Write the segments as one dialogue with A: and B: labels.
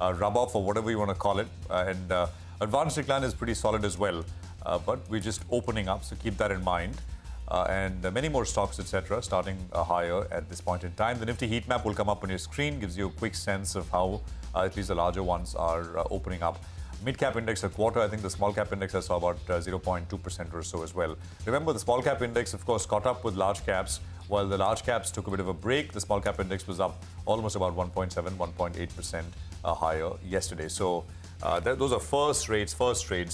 A: rub off or whatever you want to call it. Advanced decline is pretty solid as well. But we're just opening up, so keep that in mind. Many more stocks, etc., starting higher at this point in time. The Nifty heat map will come up on your screen, gives you a quick sense of how at least the larger ones are opening up. Mid-cap index a quarter. I think the small-cap index I saw about 0.2% or so as well. Remember, the small-cap index, of course, caught up with large caps. While the large caps took a bit of a break, the small-cap index was up almost about 1.7, 1.8% higher yesterday. So those are first trades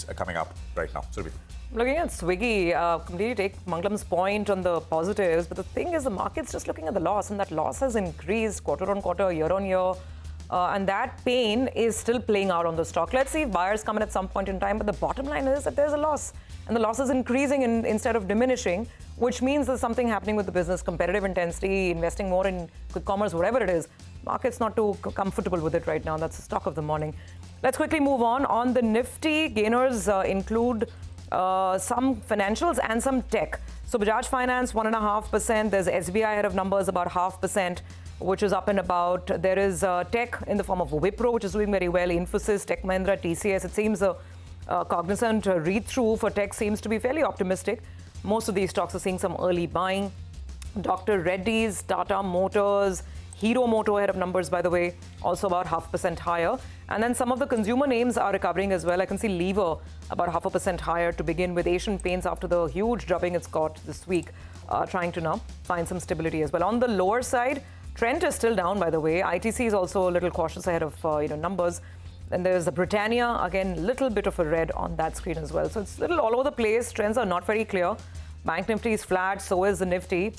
A: are coming up right now. Surabhi.
B: Looking at Swiggy, completely take Mangalam's point on the positives, but the thing is the market's just looking at the loss, and that loss has increased quarter on quarter, year on year, and that pain is still playing out on the stock. Let's see if buyers come in at some point in time, but the bottom line is that there's a loss, and the loss is increasing instead of diminishing, which means there's something happening with the business, competitive intensity, investing more in quick commerce, whatever it is. Market's not too comfortable with it right now. That's the stock of the morning. Let's quickly move on. On the Nifty, gainers include some financials and some tech. So Bajaj Finance 1.5%. There's SBI ahead of numbers about 0.5%, which is up and about. There is tech in the form of Wipro, which is doing very well. Infosys, Tech Mahindra, TCS. It seems a cognizant read-through for tech seems to be fairly optimistic. Most of these stocks are seeing some early buying. Dr. Reddy's, Tata Motors, Hero Moto ahead of numbers, by the way, also about 0.5% higher. And then some of the consumer names are recovering as well. I can see Lever about 0.5% higher to begin with. Asian Paints, after the huge dropping it's got this week, trying to now find some stability as well. On the lower side, Trent is still down, by the way. ITC is also a little cautious ahead of numbers. And there's the Britannia, again, little bit of a red on that screen as well. So it's a little all over the place. Trends are not very clear. Bank Nifty is flat, so is the Nifty.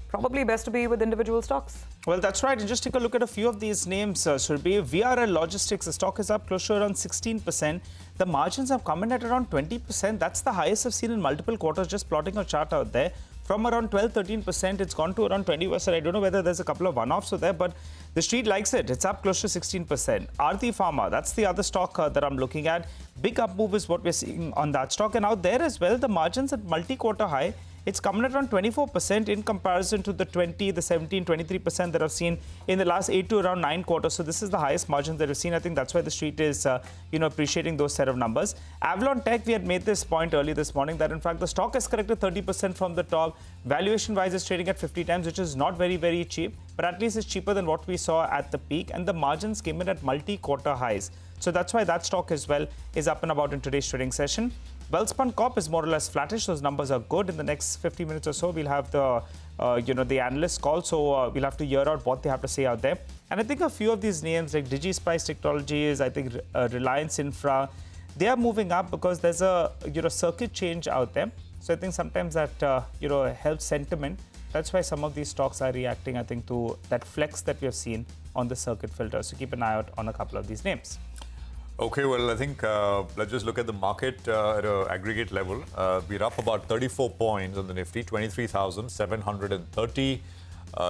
B: Probably best to be with individual stocks.
C: Well, that's right. And just take a look at a few of these names, Surabhi. VRL Logistics, the stock is up close to around 16%. The margins have come in at around 20%. That's the highest I've seen in multiple quarters, just plotting a chart out there. From around 12-13%, it's gone to around 20%. I don't know whether there's a couple of one-offs there, but the street likes it. It's up close to 16%. Aarti Pharma, that's the other stock that I'm looking at. Big up move is what we're seeing on that stock. And out there as well, the margins at multi-quarter high. It's coming at around 24% in comparison to the 20, the 17, 23% that I've seen in the last 8 to around 9 quarters. So this is the highest margin that we've seen. I think that's why the street is, appreciating those set of numbers. Avalon Tech, we had made this point early this morning that in fact the stock has corrected 30% from the top. Valuation-wise, it's trading at 50 times, which is not very, very cheap, but at least it's cheaper than what we saw at the peak. And the margins came in at multi-quarter highs. So that's why that stock as well is up and about in today's trading session. Welspun Corp is more or less flattish. Those numbers are good. In the next 50 minutes or so, we'll have the, the analyst call. So we'll have to hear out what they have to say out there. And I think a few of these names like DigiSpice Technologies, I think Reliance Infra, they are moving up because there's a circuit change out there. So I think sometimes that helps sentiment. That's why some of these stocks are reacting, I think, to that flex that we have seen on the circuit filter. So keep an eye out on a couple of these names.
A: Okay, well, I think let's just look at the market at an aggregate level. We're up about 34 points on the Nifty, 23,730.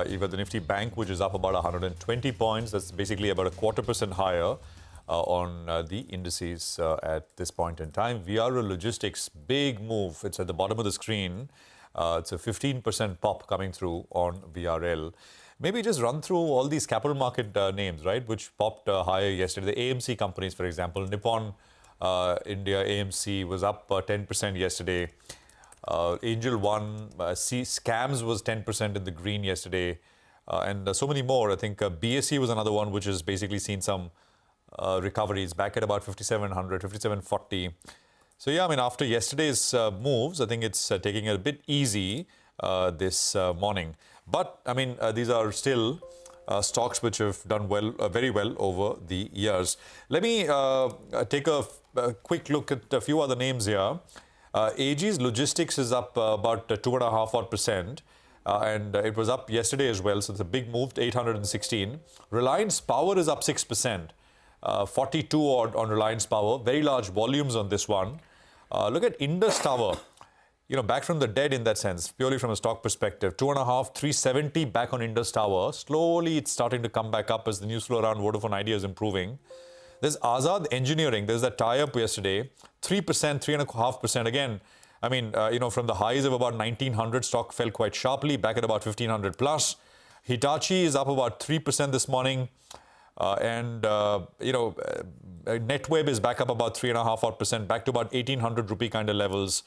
A: You've got the Nifty Bank, which is up about 120 points. That's basically about 0.25% higher on the indices at this point in time. VRL Logistics, big move. It's at the bottom of the screen. It's a 15% pop coming through on VRL. Maybe just run through all these capital market names, right, which popped higher yesterday. The AMC companies, for example, Nippon India AMC was up 10% yesterday. Angel One, Scams was 10% in the green yesterday. And so many more. I think BSE was another one which has basically seen some recoveries back at about 5,700, 5,740. So, yeah, I mean, after yesterday's moves, I think it's taking it a bit easy this morning. But, I mean, these are still stocks which have done well, very well over the years. Let me take a quick look at a few other names here. AG's Logistics is up about 2.5%. And it was up yesterday as well, so it's a big move, 816. Reliance Power is up 6%. 42 odd on Reliance Power. Very large volumes on this one. Look at Indus Tower. Back from the dead in that sense, purely from a stock perspective. 2.5, 370 back on Indus Tower. Slowly, it's starting to come back up as the news flow around Vodafone Idea is improving. There's Azad Engineering. There's that tie-up yesterday. 3%, 3.5%. Again, I mean, from the highs of about 1,900, stock fell quite sharply, back at about 1,500 plus. Hitachi is up about 3% this morning. NetWeb is back up about 3.5% back to about 1800 rupee kind of levels.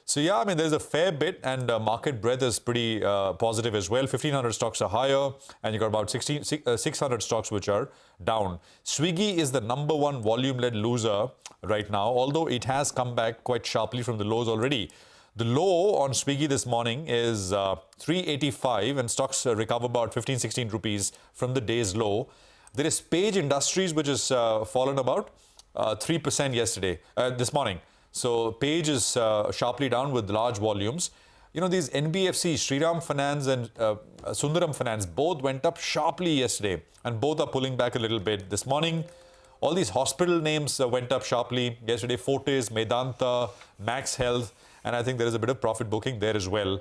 A: So yeah, I mean, there's a fair bit, and market breadth is pretty positive as well. 1,500 stocks are higher, and you've got about 600 stocks which are down. Swiggy is the #1 volume-led loser right now, although it has come back quite sharply from the lows already. The low on Swiggy this morning is 385, and stocks recover about 15-16 rupees from the day's low. There is Page Industries, which has fallen about 3% this morning. So Page is sharply down with large volumes. You know, these NBFCs, Shriram Finance and Sundaram Finance, both went up sharply yesterday, and both are pulling back a little bit. This morning, all these hospital names went up sharply. Yesterday, Fortis, Medanta, Max Health, and I think there is a bit of profit booking there as well.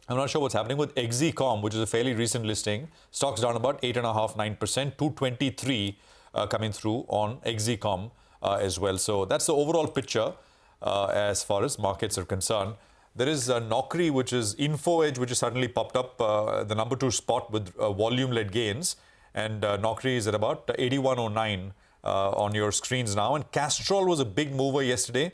A: I'm not sure what's happening with Exicom, which is a fairly recent listing. Stocks down about 8.5-9%, 223 coming through on Exicom as well. So that's the overall picture as far as markets are concerned. There is Naukri, which is InfoEdge, which has suddenly popped up the #2 spot with volume-led gains. And Naukri is at about 8109 on your screens now. And Castrol was a big mover yesterday.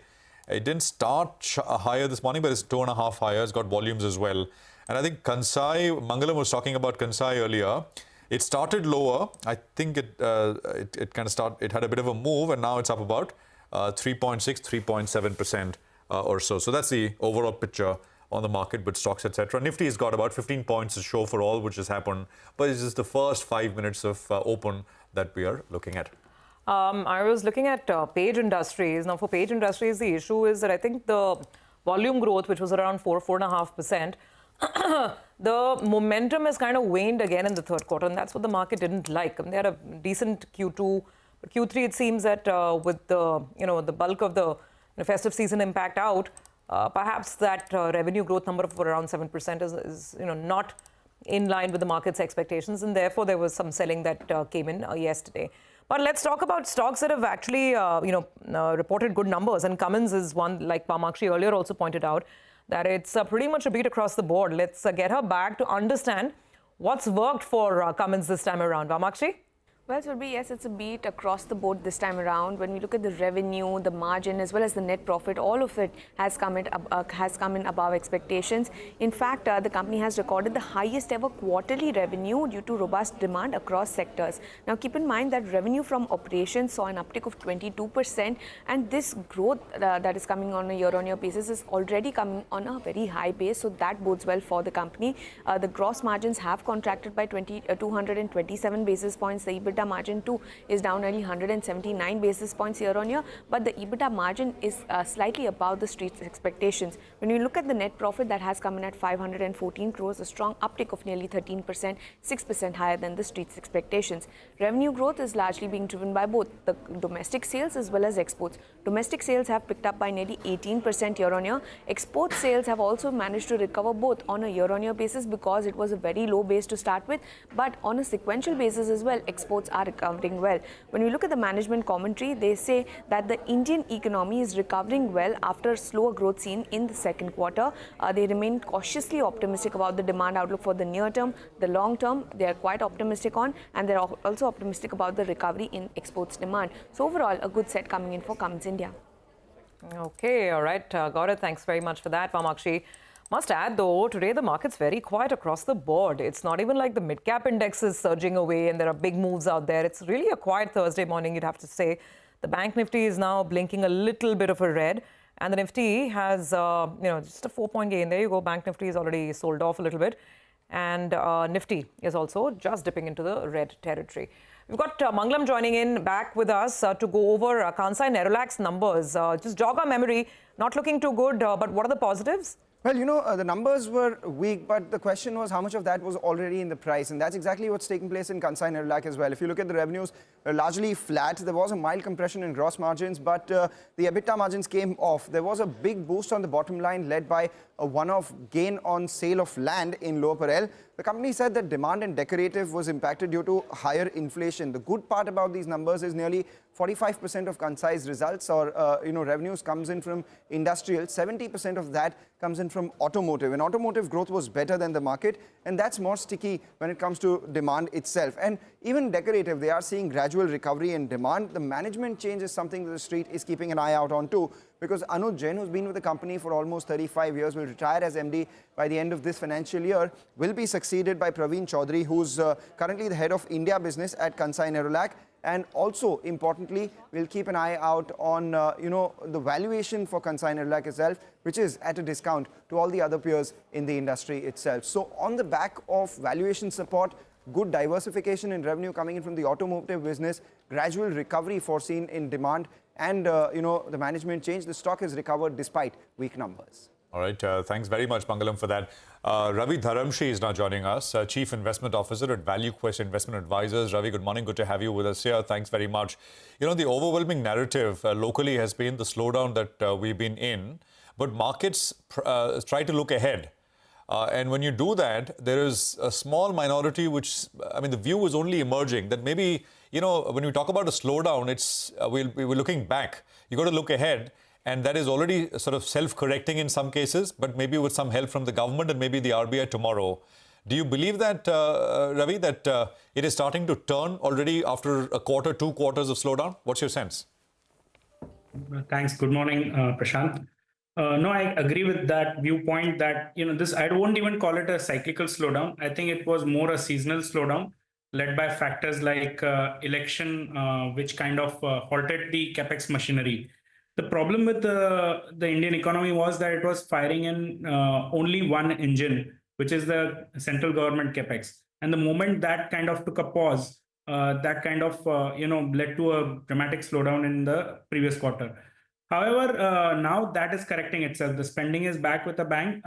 A: It didn't start higher this morning, but it's 2.5 higher. It's got volumes as well. And I think Kansai, Mangalam was talking about Kansai earlier. It started lower. I think it had a bit of a move, and now it's up about 3.6, 3.7% or so. So that's the overall picture on the market with stocks, etc. Nifty has got about 15 points to show for all which has happened, but it's just the first 5 minutes of open that we are looking at.
B: I was looking at Page Industries. Now, for Page Industries, the issue is that I think the volume growth, which was around 4.5%, the momentum has kind of waned again in the third quarter, and that's what the market didn't like. They had a decent Q2, but Q3 it seems that with the bulk of the festive season impact out, perhaps that revenue growth number of around 7% is not in line with the market's expectations, and therefore there was some selling that came in yesterday. But let's talk about stocks that have actually reported good numbers, and Cummins is one, like Pamakshi earlier also pointed out, that it's pretty much a beat across the board. Let's get her back to understand what's worked for Cummins this time around. Pamakshi?
D: Well, Surabhi, yes, it's a beat across the board this time around. When we look at the revenue, the margin, as well as the net profit, all of it has come in above expectations. In fact, the company has recorded the highest ever quarterly revenue due to robust demand across sectors. Now, keep in mind that revenue from operations saw an uptick of 22%, and this growth that is coming on a year-on-year basis is already coming on a very high base, so that bodes well for the company. The gross margins have contracted by 227 basis points. The EBITDA margin too is down nearly 179 basis points year on year, but the EBITDA margin is slightly above the street's expectations. When you look at the net profit, that has come in at 514 crores, a strong uptick of nearly 13%, 6% higher than the street's expectations. Revenue growth is largely being driven by both the domestic sales as well as exports. Domestic sales have picked up by nearly 18% year on year. Export sales have also managed to recover both on a year on year basis because it was a very low base to start with, but on a sequential basis as well, exports are recovering well. When we look at the management commentary, they say that the Indian economy is recovering well after slower growth seen in the second quarter. They remain cautiously optimistic about the demand outlook for the near term. The long term, they are quite optimistic on, and they're also optimistic about the recovery in exports demand. So overall, a good set coming in for Cummins India.
B: Okay, all right, got it. Thanks very much for that, Pamakshi. Must add, though, today the market's very quiet across the board. It's not even like the mid-cap index is surging away and there are big moves out there. It's really a quiet Thursday morning, you'd have to say. The Bank Nifty is now blinking a little bit of a red, and the Nifty has, just a 4-point gain. There you go. Bank Nifty is already sold off a little bit, and Nifty is also just dipping into the red territory. We've got Mangalam joining in back with us to go over Kansai Nerolac's numbers. Just jog our memory. Not looking too good, but what are the positives?
E: Well, the numbers were weak, but the question was how much of that was already in the price, and that's exactly what's taking place in Kansai Nerolac as well. If you look at the revenues, they're largely flat. There was a mild compression in gross margins, but the EBITDA margins came off. There was a big boost on the bottom line led by a one-off gain on sale of land in Lower Parel. The company said that demand in decorative was impacted due to higher inflation. The good part about these numbers is nearly 45% of Kansai's results or revenues comes in from industrial. 70% of that comes in from automotive. And automotive growth was better than the market, and that's more sticky when it comes to demand itself. And even decorative, they are seeing gradual recovery in demand. The management change is something that the street is keeping an eye out on too, because Anuj Jain, who's been with the company for almost 35 years, will retire as MD by the end of this financial year, will be succeeded by Praveen Chaudhary, who's currently the head of India business at Kansai Nerolac. And also, importantly, we'll keep an eye out on, the valuation for Kansai Nerolac itself, which is at a discount to all the other peers in the industry itself. So on the back of valuation support, good diversification in revenue coming in from the automotive business, gradual recovery foreseen in demand, and, the management change, the stock has recovered despite weak numbers.
A: All right, thanks very much, Mangalam, for that. Ravi Dharamshi is now joining us, Chief Investment Officer at ValueQuest Investment Advisors. Ravi, good morning. Good to have you with us here. Thanks very much. You know, the overwhelming narrative locally has been the slowdown that we've been in, but markets try to look ahead. And when you do that, there is a small minority which, the view is only emerging that maybe, when we talk about a slowdown, it's we're looking back. You got to look ahead. And that is already sort of self-correcting in some cases, but maybe with some help from the government and maybe the RBI tomorrow. Do you believe that, Ravi, that it is starting to turn already after a quarter, 2 quarters of slowdown? What's your sense?
F: Thanks. Good morning, Prashant. No, I agree with that viewpoint that, this, I won't even call it a cyclical slowdown. I think it was more a seasonal slowdown led by factors like election, which kind of halted the Capex machinery. The problem with the Indian economy was that it was firing in only one engine, which is the central government Capex. And the moment that kind of took a pause, that kind of, led to a dramatic slowdown in the previous quarter. However, now that is correcting itself. The spending is back with a bang.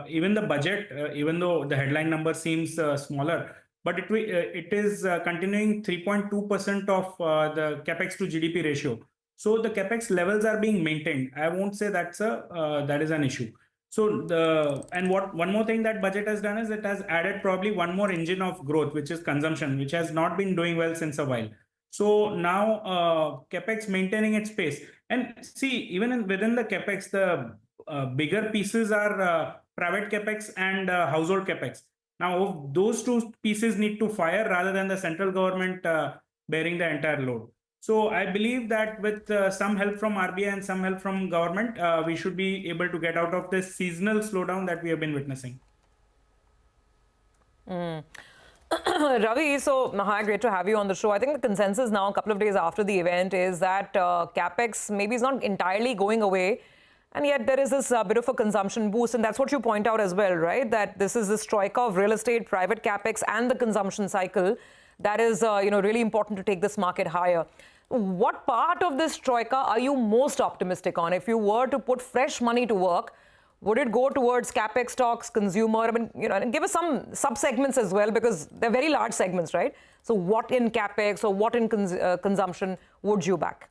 F: Even the budget, even though the headline number seems smaller, but it is continuing 3.2% of the Capex to GDP ratio. So the Capex levels are being maintained. I won't say that is an issue. So one more thing that budget has done is it has added probably one more engine of growth, which is consumption, which has not been doing well since a while. So now Capex maintaining its pace. And see, even within the Capex, the bigger pieces are private Capex and household Capex. Now those two pieces need to fire rather than the central government bearing the entire load. So I believe that with some help from RBI and some help from government, we should be able to get out of this seasonal slowdown that we have been witnessing.
B: Ravi, so hi, great to have you on the show. I think the consensus now, a couple of days after the event, is that Capex maybe is not entirely going away. And yet there is this bit of a consumption boost. And that's what you point out as well, right? That this is this troika of real estate, private Capex and the consumption cycle that is really important to take this market higher. What part of this troika are you most optimistic on? If you were to put fresh money to work, would it go towards Capex stocks, consumer? And give us some sub-segments as well, because they're very large segments, right? So what in Capex or what in consumption would you back?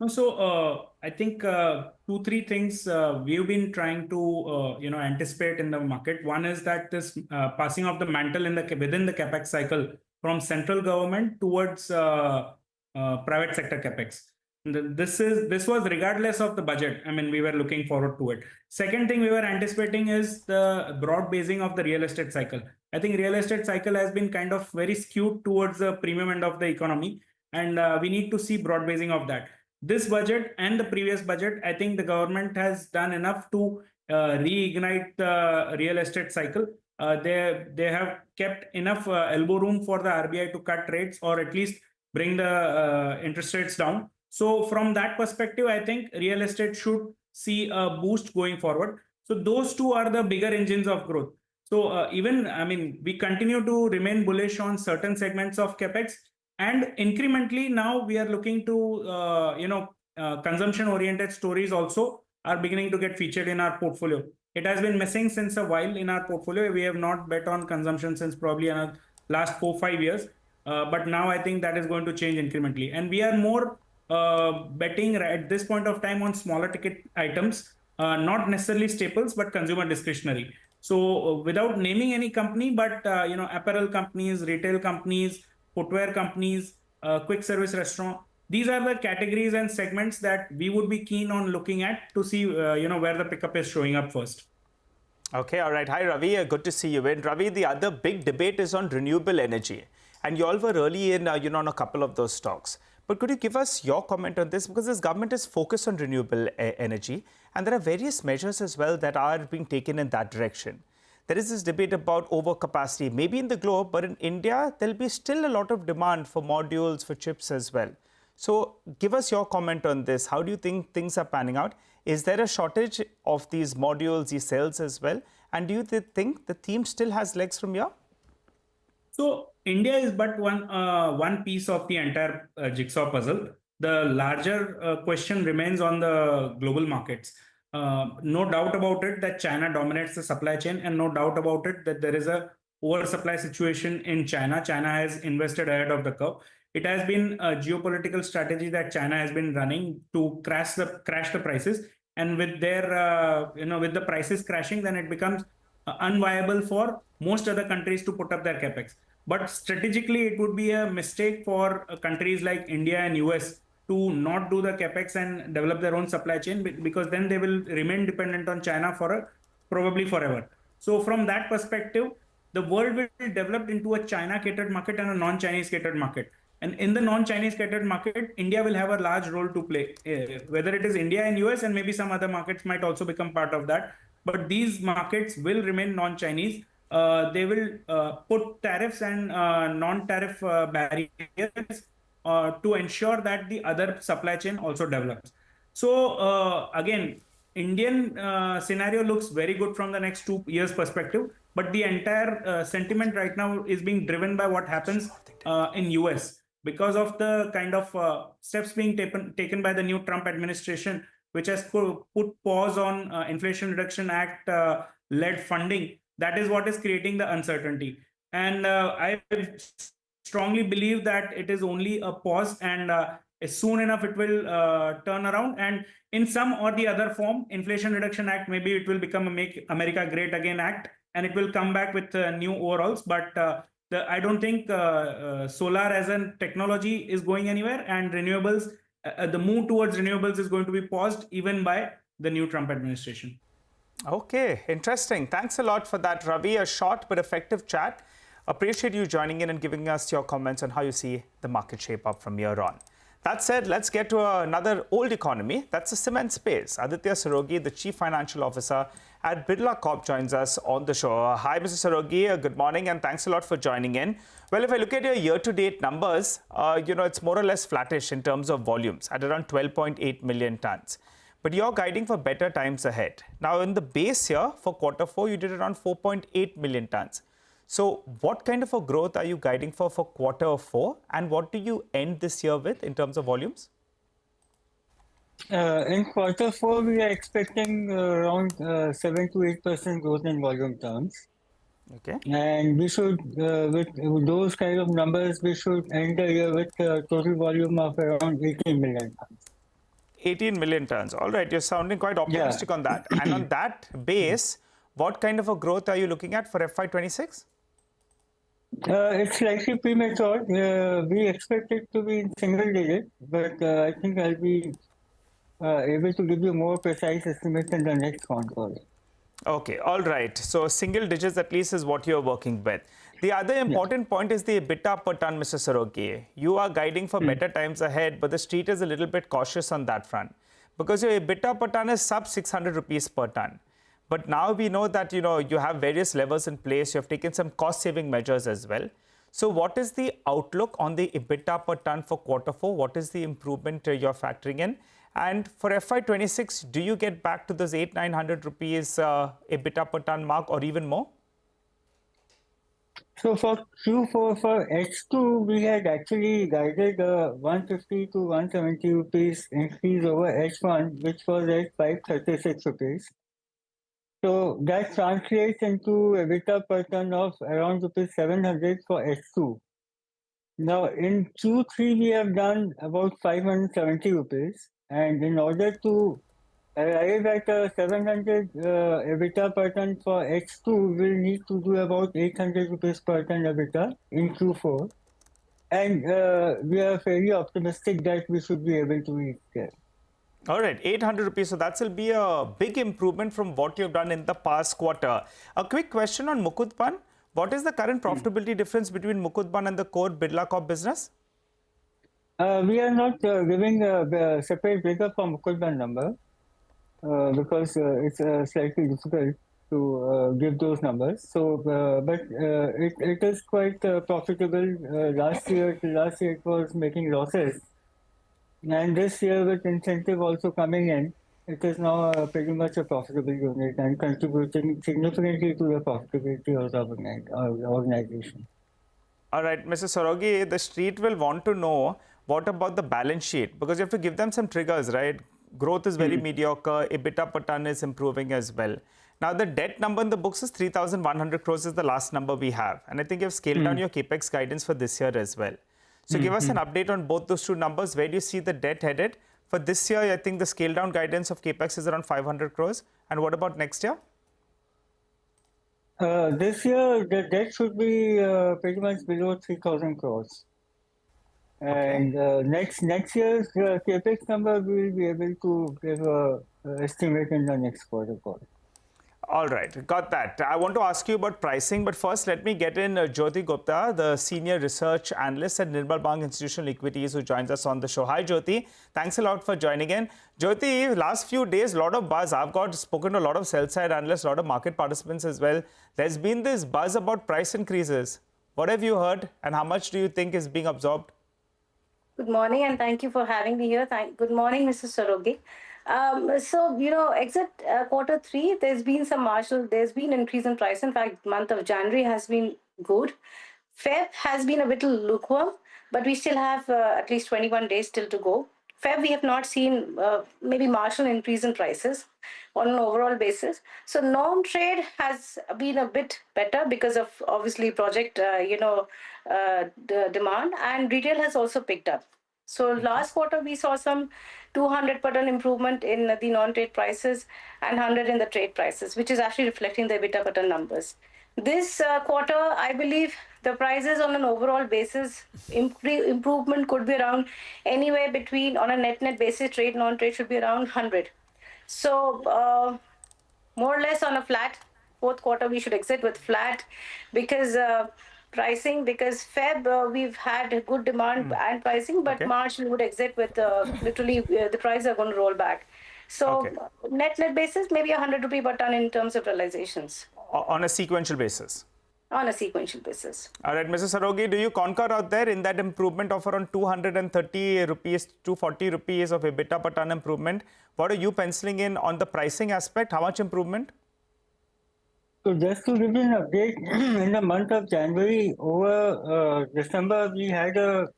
F: So I think 2-3 things we've been trying to anticipate in the market. One is that this passing of the mantle within the Capex cycle from central government towards private sector Capex. This was regardless of the budget. We were looking forward to it. Second thing we were anticipating is the broad basing of the real estate cycle. I think real estate cycle has been kind of very skewed towards the premium end of the economy, and we need to see broad basing of that. This budget and the previous budget, I think the government has done enough to reignite the real estate cycle. They have kept enough elbow room for the RBI to cut rates or at least bring the interest rates down. So from that perspective, I think real estate should see a boost going forward. So those two are the bigger engines of growth. So we continue to remain bullish on certain segments of Capex, and incrementally now we are looking to, consumption-oriented stories also are beginning to get featured in our portfolio. It has been missing since a while in our portfolio. We have not bet on consumption since probably last 4-5 years. But now I think that is going to change incrementally. And we are more betting at this point of time on smaller ticket items, not necessarily staples, but consumer discretionary. So without naming any company, but apparel companies, retail companies, footwear companies, quick service restaurant, these are the categories and segments that we would be keen on looking at to see where the pickup is showing up first.
C: Okay, all right. Hi, Ravi. Good to see you in. Ravi, the other big debate is on renewable energy. And you all were early in, on a couple of those stocks. But could you give us your comment on this? Because this government is focused on renewable energy. And there are various measures as well that are being taken in that direction. There is this debate about overcapacity, maybe in the globe, but in India, there'll be still a lot of demand for modules, for chips as well. So give us your comment on this. How do you think things are panning out? Is there a shortage of these modules, these cells as well? And do you think the theme still has legs from here?
F: So India is but one piece of the entire jigsaw puzzle. The larger question remains on the global markets. No doubt about it that China dominates the supply chain, and no doubt about it that there is a oversupply situation in China. China has invested ahead of the curve. It has been a geopolitical strategy that China has been running to crash the prices, and with their with the prices crashing, then it becomes unviable for most other countries to put up their capex. But strategically, it would be a mistake for countries like India and US to not do the capex and develop their own supply chain, because then they will remain dependent on China for probably forever. So from that perspective, the world will develop into a China catered market and a non-Chinese catered market. And in the non-Chinese catered market, India will have a large role to play, whether it is India and US, and maybe some other markets might also become part of that. But these markets will remain non-Chinese. They will put tariffs and non-tariff barriers to ensure that the other supply chain also develops. So again, Indian scenario looks very good from the next 2 years perspective, but the entire sentiment right now is being driven by what happens in US because of the kind of steps being taken by the new Trump administration, which has put pause on Inflation Reduction Act led funding. That is what is creating the uncertainty. And I strongly believe that it is only a pause, and soon enough it will turn around, and in some or the other form, Inflation Reduction Act, maybe it will become a Make America Great Again Act, and it will come back with new overalls. But I don't think solar as a technology is going anywhere, and renewables, the move towards renewables is going to be paused even by the new Trump administration.
C: Okay, interesting. Thanks a lot for that, Ravi. A short but effective chat. Appreciate you joining in and giving us your comments on how you see the market shape up from here on. That said, let's get to another old economy. That's the cement space. Aditya Sarogi, the Chief Financial Officer at Birla Corp, joins us on the show. Hi, Mr. Sarogi. Good morning, and thanks a lot for joining in. Well, if I look at your year-to-date numbers, it's more or less flattish in terms of volumes at around 12.8 million tons. But you're guiding for better times ahead. Now, in the base year for Q4, you did around 4.8 million tons. So what kind of a growth are you guiding for Q4, and what do you end this year with in terms of volumes?
G: In Q4, we are expecting around 7 to 8% growth in volume terms.
C: Okay.
G: And we should, with those kind of numbers, we should end the year with a total volume of around 18 million tons.
C: 18 million tons. All right, you're sounding quite optimistic on that. And on that base, what kind of a growth are you looking at for FY26?
G: It's slightly premature. We expect it to be in single digit, but I think I'll be able to give you more precise estimates in the next phone call.
C: Okay, all right. So single digits at least is what you're working with. The other important point is the EBITDA per ton, Mr. Sarogi. You are guiding for better times ahead, but the street is a little bit cautious on that front because your EBITDA per ton is sub 600 rupees per ton. But now we know that, you have various levers in place. You have taken some cost-saving measures as well. So what is the outlook on the EBITDA per ton for Q4? What is the improvement you're factoring in? And for FY26, do you get back to those 800-900 rupees EBITDA per ton mark or even more?
G: So for Q4, for H2, we had actually guided 150 to 170 rupees increase over H1, which was at 536 rupees. So that translates into EBITDA per ton of around rupees 700 for H2. Now in Q3 we have done about 570 rupees, and in order to arrive at a 700 EBITDA per ton for H2, we'll need to do about 800 rupees per ton EBITDA in Q4. And we are fairly optimistic that we should be able to reach there.
C: All right, 800 rupees. So that will be a big improvement from what you've done in the past quarter. A quick question on Mukutban. What is the current profitability difference between Mukutban and the core Birla Corp business?
G: We are not giving a separate breakup for Mukutban number because it's slightly difficult to give those numbers. So, but it is quite profitable. Last year it was making losses. And this year, with incentive also coming in, it is now pretty much a profitable unit and contributing significantly to the profitability of the organization.
C: All right, Mr. Sorogi, the street will want to know what about the balance sheet, because you have to give them some triggers, right? Growth is very mediocre, EBITDA per ton is improving as well. Now, the debt number in the books is 3,100 crores is the last number we have. And I think you've scaled down your Capex guidance for this year as well. So give us an update on both those two numbers. Where do you see the debt headed? For this year, I think the scale down guidance of Capex is around 500 crores. And what about next year?
G: This year, the debt should be pretty much below 3,000 crores. And next year's Capex number, we will be able to give an estimate in the next quarter call.
C: All right, got that. I want to ask you about pricing, but first let me get in Jyoti Gupta, the Senior Research Analyst at Nirmal Bang Institutional Equities, who joins us on the show. Hi, Jyoti. Thanks a lot for joining in. Jyoti, last few days, a lot of buzz. I've spoken to a lot of sell-side analysts, a lot of market participants as well. There's been this buzz about price increases. What have you heard, and how much do you think is being absorbed?
H: Good morning, and thank you for having me here. Good morning, Mr. Sorogi. Exit quarter three, there's been increase in price. In fact, month of January has been good. Feb has been a little lukewarm, but we still have at least 21 days still to go. Feb, we have not seen maybe marginal increase in prices on an overall basis. So non-trade has been a bit better because of obviously project, the demand, and retail has also picked up. So last quarter, we saw some 200 per ton improvement in the non-trade prices and 100 in the trade prices, which is actually reflecting the EBITDA per ton numbers. This quarter, I believe the prices on an overall basis, improvement could be around anywhere between, on a net basis, trade, non-trade should be around 100. So more or less on a flat, fourth quarter, we should exit with flat because pricing, because Feb, we've had good demand and pricing, but March we would exit with literally the prices are going to roll back. So net basis, maybe 100 rupee per ton in terms of realizations.
C: On a sequential basis?
H: On a sequential basis.
C: All right, Mr. Sorogi, do you concur out there in that improvement of around 230 rupees, 240 rupees of EBITDA per ton improvement? What are you penciling in on the pricing aspect? How much improvement?
G: So just to give you an update, in the month of January over December, we had a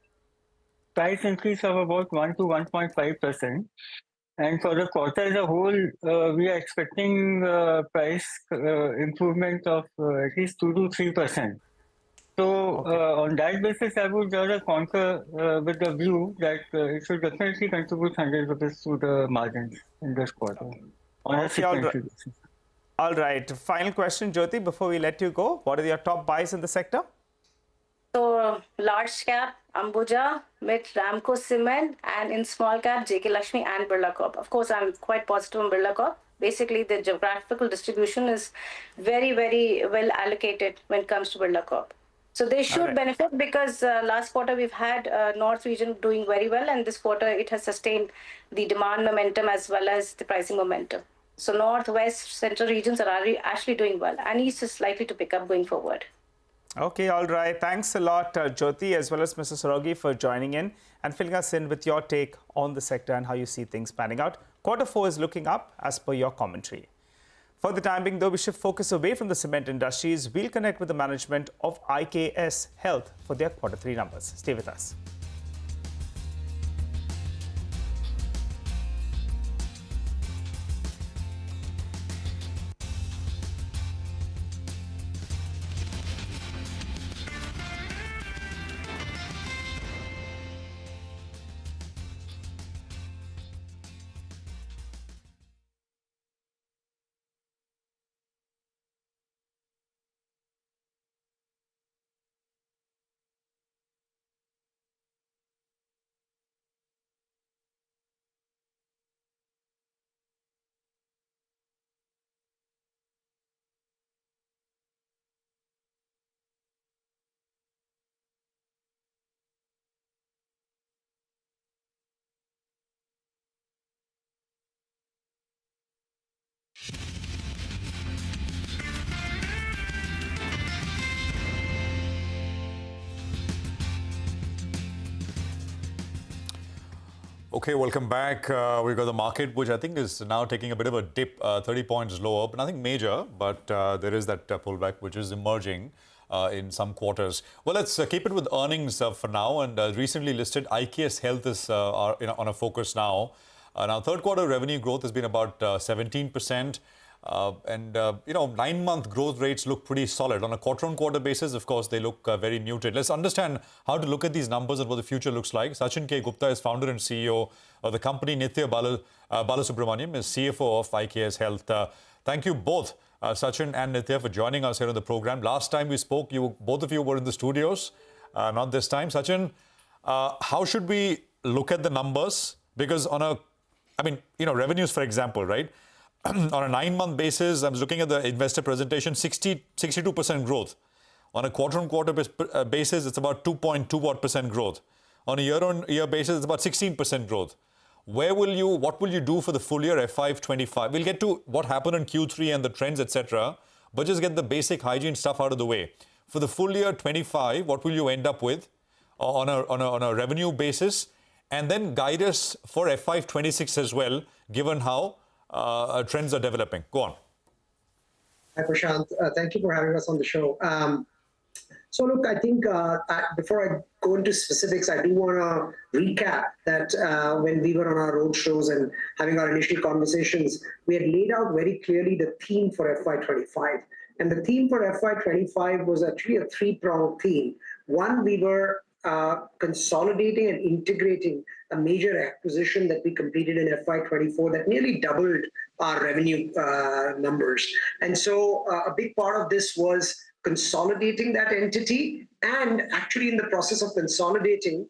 G: price increase of about 1 to 1.5%. And for the quarter as a whole, we are expecting price improvement of at least 2 to 3%. So on that basis, I would rather concur with the view that it should definitely contribute 100 rupees to the margins in this quarter. On a sequential basis.
C: All right. Final question, Jyoti, before we let you go. What are your top buys in the sector?
H: So large cap, Ambuja, mid Ramco Cement, and in small cap, JK Lakshmi and Birla Corp. Of course, I'm quite positive on Birla Corp. Basically, the geographical distribution is very, very well allocated when it comes to Birla Corp. So they should benefit because last quarter we've had North region doing very well, and this quarter it has sustained the demand momentum as well as the pricing momentum. So North, West, Central regions are actually doing well, and East is likely to pick up going forward.
C: Okay, all right. Thanks a lot, Jyoti, as well as Mr. Sorogi, for joining in and filling us in with your take on the sector and how you see things panning out. Quarter four is looking up as per your commentary. For the time being, though, we shift focus away from the cement industries. We'll connect with the management of IKS Health for their quarter three numbers. Stay with us.
A: Okay, welcome back. We've got the market, which I think is now taking a bit of a dip, 30 points lower, but nothing major. But there is that pullback, which is emerging in some quarters. Well, let's keep it with earnings for now. And recently listed IKS Health is on a focus now. Now, third quarter revenue growth has been about 17%. 9-month growth rates look pretty solid. On a quarter-on-quarter basis, of course, they look very muted. Let's understand how to look at these numbers and what the future looks like. Sachin K. Gupta is founder and CEO of the company. Nithya Balasubramaniam is CFO of IKS Health. Thank you both, Sachin and Nithya, for joining us here on the program. Last time we spoke, both of you were in the studios. Not this time. Sachin, how should we look at the numbers? Because revenues, for example, right? On a 9-month basis, I'm looking at the investor presentation, 62% growth. On a quarter-on-quarter basis, it's about 2.2% growth. On a year-on-year basis, it's about 16% growth. What will you do for the full year FY25? We'll get to what happened in Q3 and the trends, etc. But just get the basic hygiene stuff out of the way. For the full year 25, what will you end up with on a revenue basis? And then guide us for FY26 as well, given how trends are developing. Go on.
I: Hi, Prashant. Thank you for having us on the show. So look, I think before I go into specifics, I do want to recap that when we were on our road shows and having our initial conversations, we had laid out very clearly the theme for FY25. And the theme for FY25 was actually a three-pronged theme. One, we were consolidating and integrating a major acquisition that we completed in FY24 that nearly doubled our revenue numbers. And so a big part of this was consolidating that entity and actually in the process of consolidating,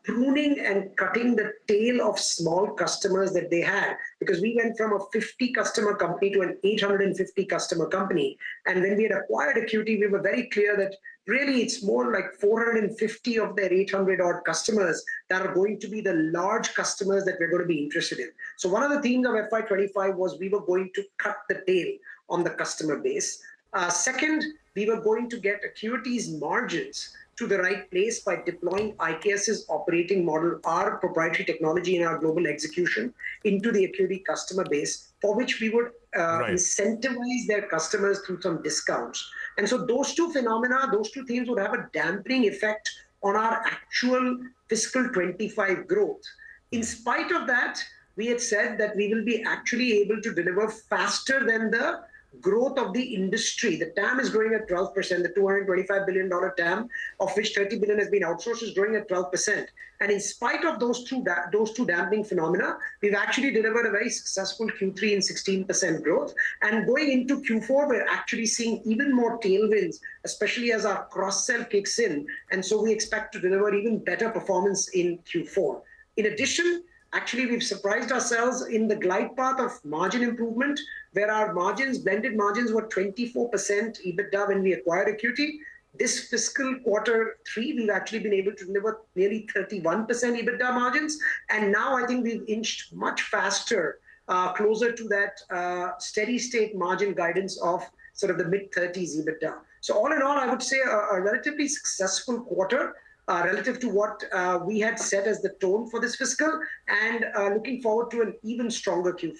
I: pruning and cutting the tail of small customers that they had, because we went from a 50 customer company to an 850 customer company. And when we had acquired Acuity, we were very clear that really it's more like 450 of their 800 odd customers that are going to be the large customers that we're going to be interested in. So one of the themes of FY25 was we were going to cut the tail on the customer base. Second, we were going to get Acuity's margins to the right place by deploying IKS's operating model, our proprietary technology and our global execution into the Acuity customer base, for which we would incentivize their customers through some discounts. And so those two phenomena, those two themes would have a dampening effect on our actual fiscal 25 growth. In spite of that, we had said that we will be actually able to deliver faster than the growth of the industry. The TAM is growing at 12%, the $225 billion TAM, of which 30 billion has been outsourced, is growing at 12%. And in spite of those two dampening phenomena, we've actually delivered a very successful Q3 in 16% growth. And going into Q4, we're actually seeing even more tailwinds, especially as our cross-sell kicks in. And so we expect to deliver even better performance in Q4. In addition, actually, we've surprised ourselves in the glide path of margin improvement, where our blended margins were 24% EBITDA when we acquired Acuity. This fiscal quarter 3, we've actually been able to deliver nearly 31% EBITDA margins. And now I think we've inched much faster, closer to that steady state margin guidance of sort of the mid-30s EBITDA. So all in all, I would say a relatively successful quarter relative to what we had set as the tone for this fiscal, and looking forward to an even stronger Q4.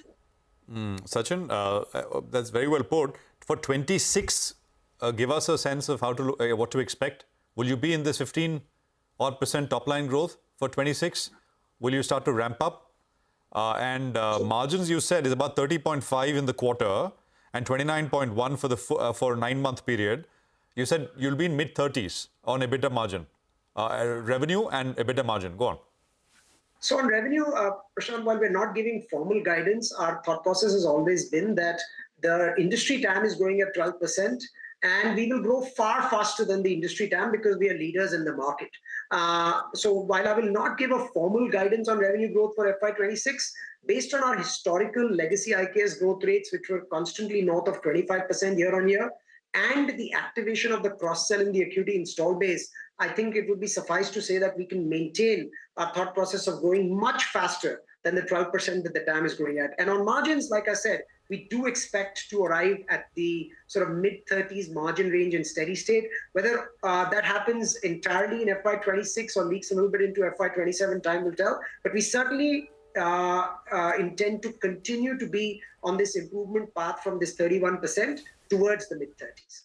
A: Sachin, that's very well put. For 26, give us a sense of how to what to expect. Will you be in this 15% top line growth for 26? Will you start to ramp up? And margins, you said, is about 30.5 in the quarter and 29.1 for 9-month period. You said you'll be in mid-30s on EBITDA margin, revenue and EBITDA margin. Go on.
I: So on revenue, Prashant, while we're not giving formal guidance, our thought process has always been that the industry TAM is growing at 12%, and we will grow far faster than the industry TAM because we are leaders in the market. So while I will not give a formal guidance on revenue growth for FY26, based on our historical legacy IKS growth rates, which were constantly north of 25% year on year, and the activation of the cross-sell in the Acuity install base, I think it would be suffice to say that we can maintain our thought process of growing much faster than the 12% that the TAM is growing at. And on margins, like I said, we do expect to arrive at the sort of mid-30s margin range in steady state. Whether that happens entirely in FY26 or leaks a little bit into FY27, time will tell. But we certainly intend to continue to be on this improvement path from this 31% towards the mid-30s.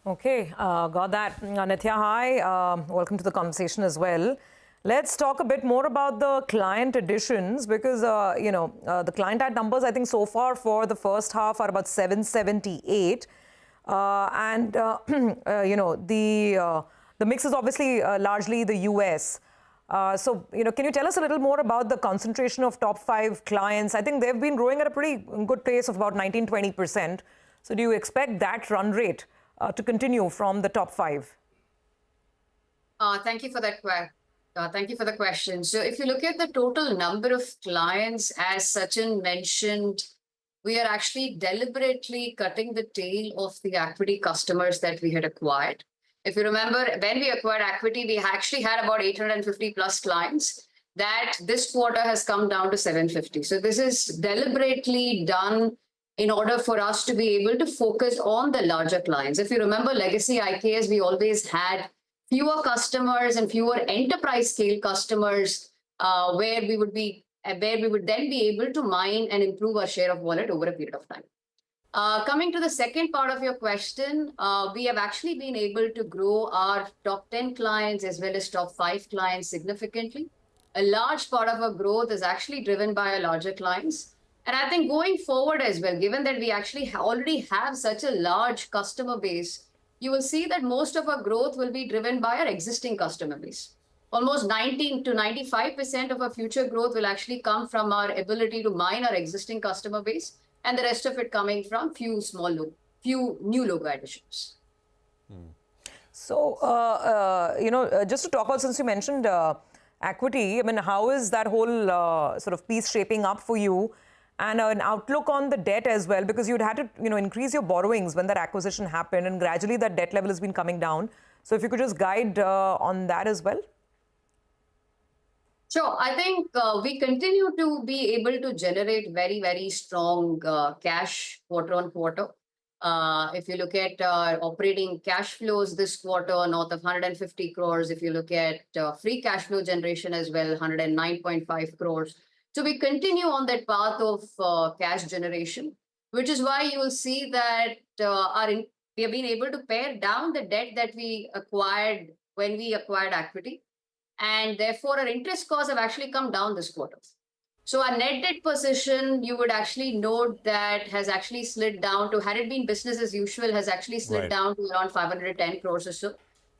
B: Okay, got that. Nithya, hi. Welcome to the conversation as well. Let's talk a bit more about the client additions because, the client add numbers, I think, so far for the first half are about 778. The mix is obviously largely the US. Can you tell us a little more about the concentration of top 5 clients? I think they've been growing at a pretty good pace of about 19-20%. So do you expect that run rate to continue from the top 5?
J: Thank you for that question. So if you look at the total number of clients, as Sachin mentioned, we are actually deliberately cutting the tail of the equity customers that we had acquired. If you remember, when we acquired equity, we actually had about 850 plus clients. That this quarter has come down to 750. So this is deliberately done in order for us to be able to focus on the larger clients. If you remember legacy IKS, we always had fewer customers and fewer enterprise scale customers where we would then be able to mine and improve our share of wallet over a period of time. Coming to the second part of your question, we have actually been able to grow our top 10 clients as well as top 5 clients significantly. A large part of our growth is actually driven by our larger clients. And I think going forward as well, given that we actually already have such a large customer base, you will see that most of our growth will be driven by our existing customer base. Almost 90 to 95% of our future growth will actually come from our ability to mine our existing customer base, and the rest of it coming from few new logo additions.
B: So, just to talk about, since you mentioned equity, I mean, how is that whole sort of piece shaping up for you? And an outlook on the debt as well, because you'd had to, increase your borrowings when that acquisition happened, and gradually that debt level has been coming down. So if you could just guide on that as well.
J: Sure. I think we continue to be able to generate very, very strong cash quarter on quarter. If you look at operating cash flows this quarter, north of 150 crores. If you look at free cash flow generation as well, 109.5 crores. So we continue on that path of cash generation, which is why you will see that we have been able to pare down the debt that we acquired when we acquired equity. And therefore, our interest costs have actually come down this quarter. So our net debt position, you would actually note that has actually slid down to, had it been business as usual, has actually slid down to around 510 crores or so.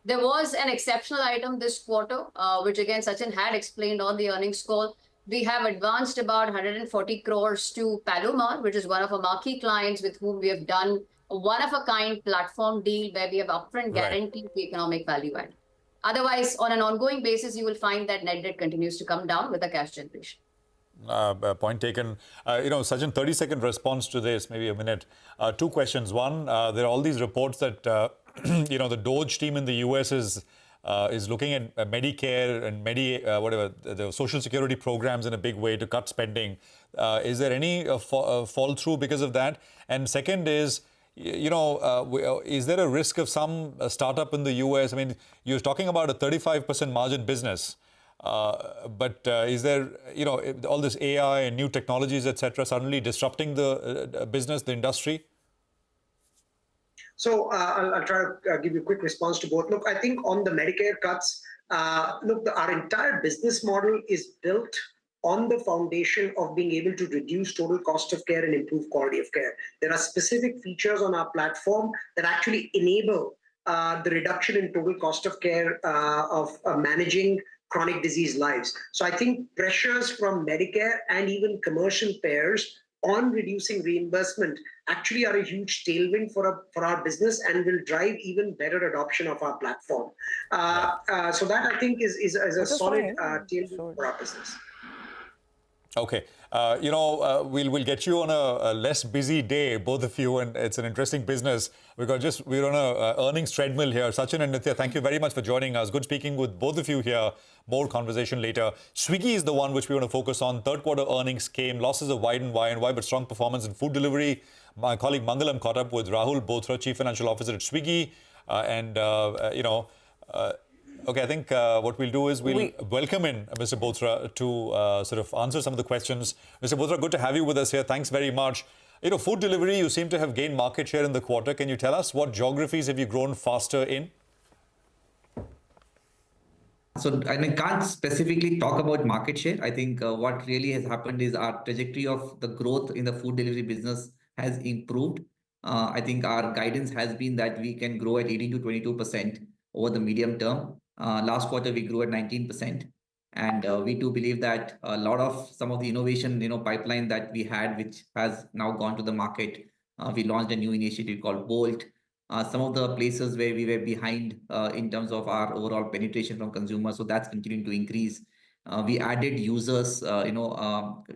J: There was an exceptional item this quarter, which again, Sachin had explained on the earnings call. We have advanced about 140 crores to Palomar, which is one of our marquee clients with whom we have done a one-of-a-kind platform deal where we have upfront guaranteed the economic value add. Otherwise, on an ongoing basis, you will find that net debt continues to come down with the cash generation.
A: Point taken. Sachin, 30-second response to this, maybe a minute. 2 questions. One, there are all these reports that, the Doge team in the US is looking at Medicare and the Social Security programs in a big way to cut spending. Is there any fall through because of that? And second is, is there a risk of some startup in the US? I mean, you're talking about a 35% margin business, but is there, all this AI and new technologies, etc., suddenly disrupting the business, the industry?
I: So I'll try to give you a quick response to both. Look, I think on the Medicare cuts, our entire business model is built on the foundation of being able to reduce total cost of care and improve quality of care. There are specific features on our platform that actually enable the reduction in total cost of care of managing chronic disease lives. So I think pressures from Medicare and even commercial payers on reducing reimbursement actually are a huge tailwind for our business and will drive even better adoption of our platform. So that I think is a solid tailwind for our business.
A: Okay. We'll get you on a less busy day, both of you, and it's an interesting business. We're on a earnings treadmill here. Sachin and Nithya, thank you very much for joining us. Good speaking with both of you here. More conversation later. Swiggy is the one which we want to focus on. Third quarter earnings came. Losses are wide and wide, but strong performance in food delivery. My colleague Mangalam caught up with Rahul Bothra, Chief Financial Officer at Swiggy, Okay, I think what we'll do is we'll welcome in Mr. Bothra to sort of answer some of the questions. Mr. Bothra, good to have you with us here. Thanks very much. Food delivery, you seem to have gained market share in the quarter. Can you tell us what geographies have you grown faster in?
K: So I can't specifically talk about market share. I think what really has happened is our trajectory of the growth in the food delivery business has improved. I think our guidance has been that we can grow at 18 to 22% over the medium term. Last quarter, we grew at 19%. And we do believe that a lot of some of the innovation, pipeline that we had, which has now gone to the market. We launched a new initiative called Bolt. Some of the places where we were behind in terms of our overall penetration from consumers, so that's continuing to increase. We added users,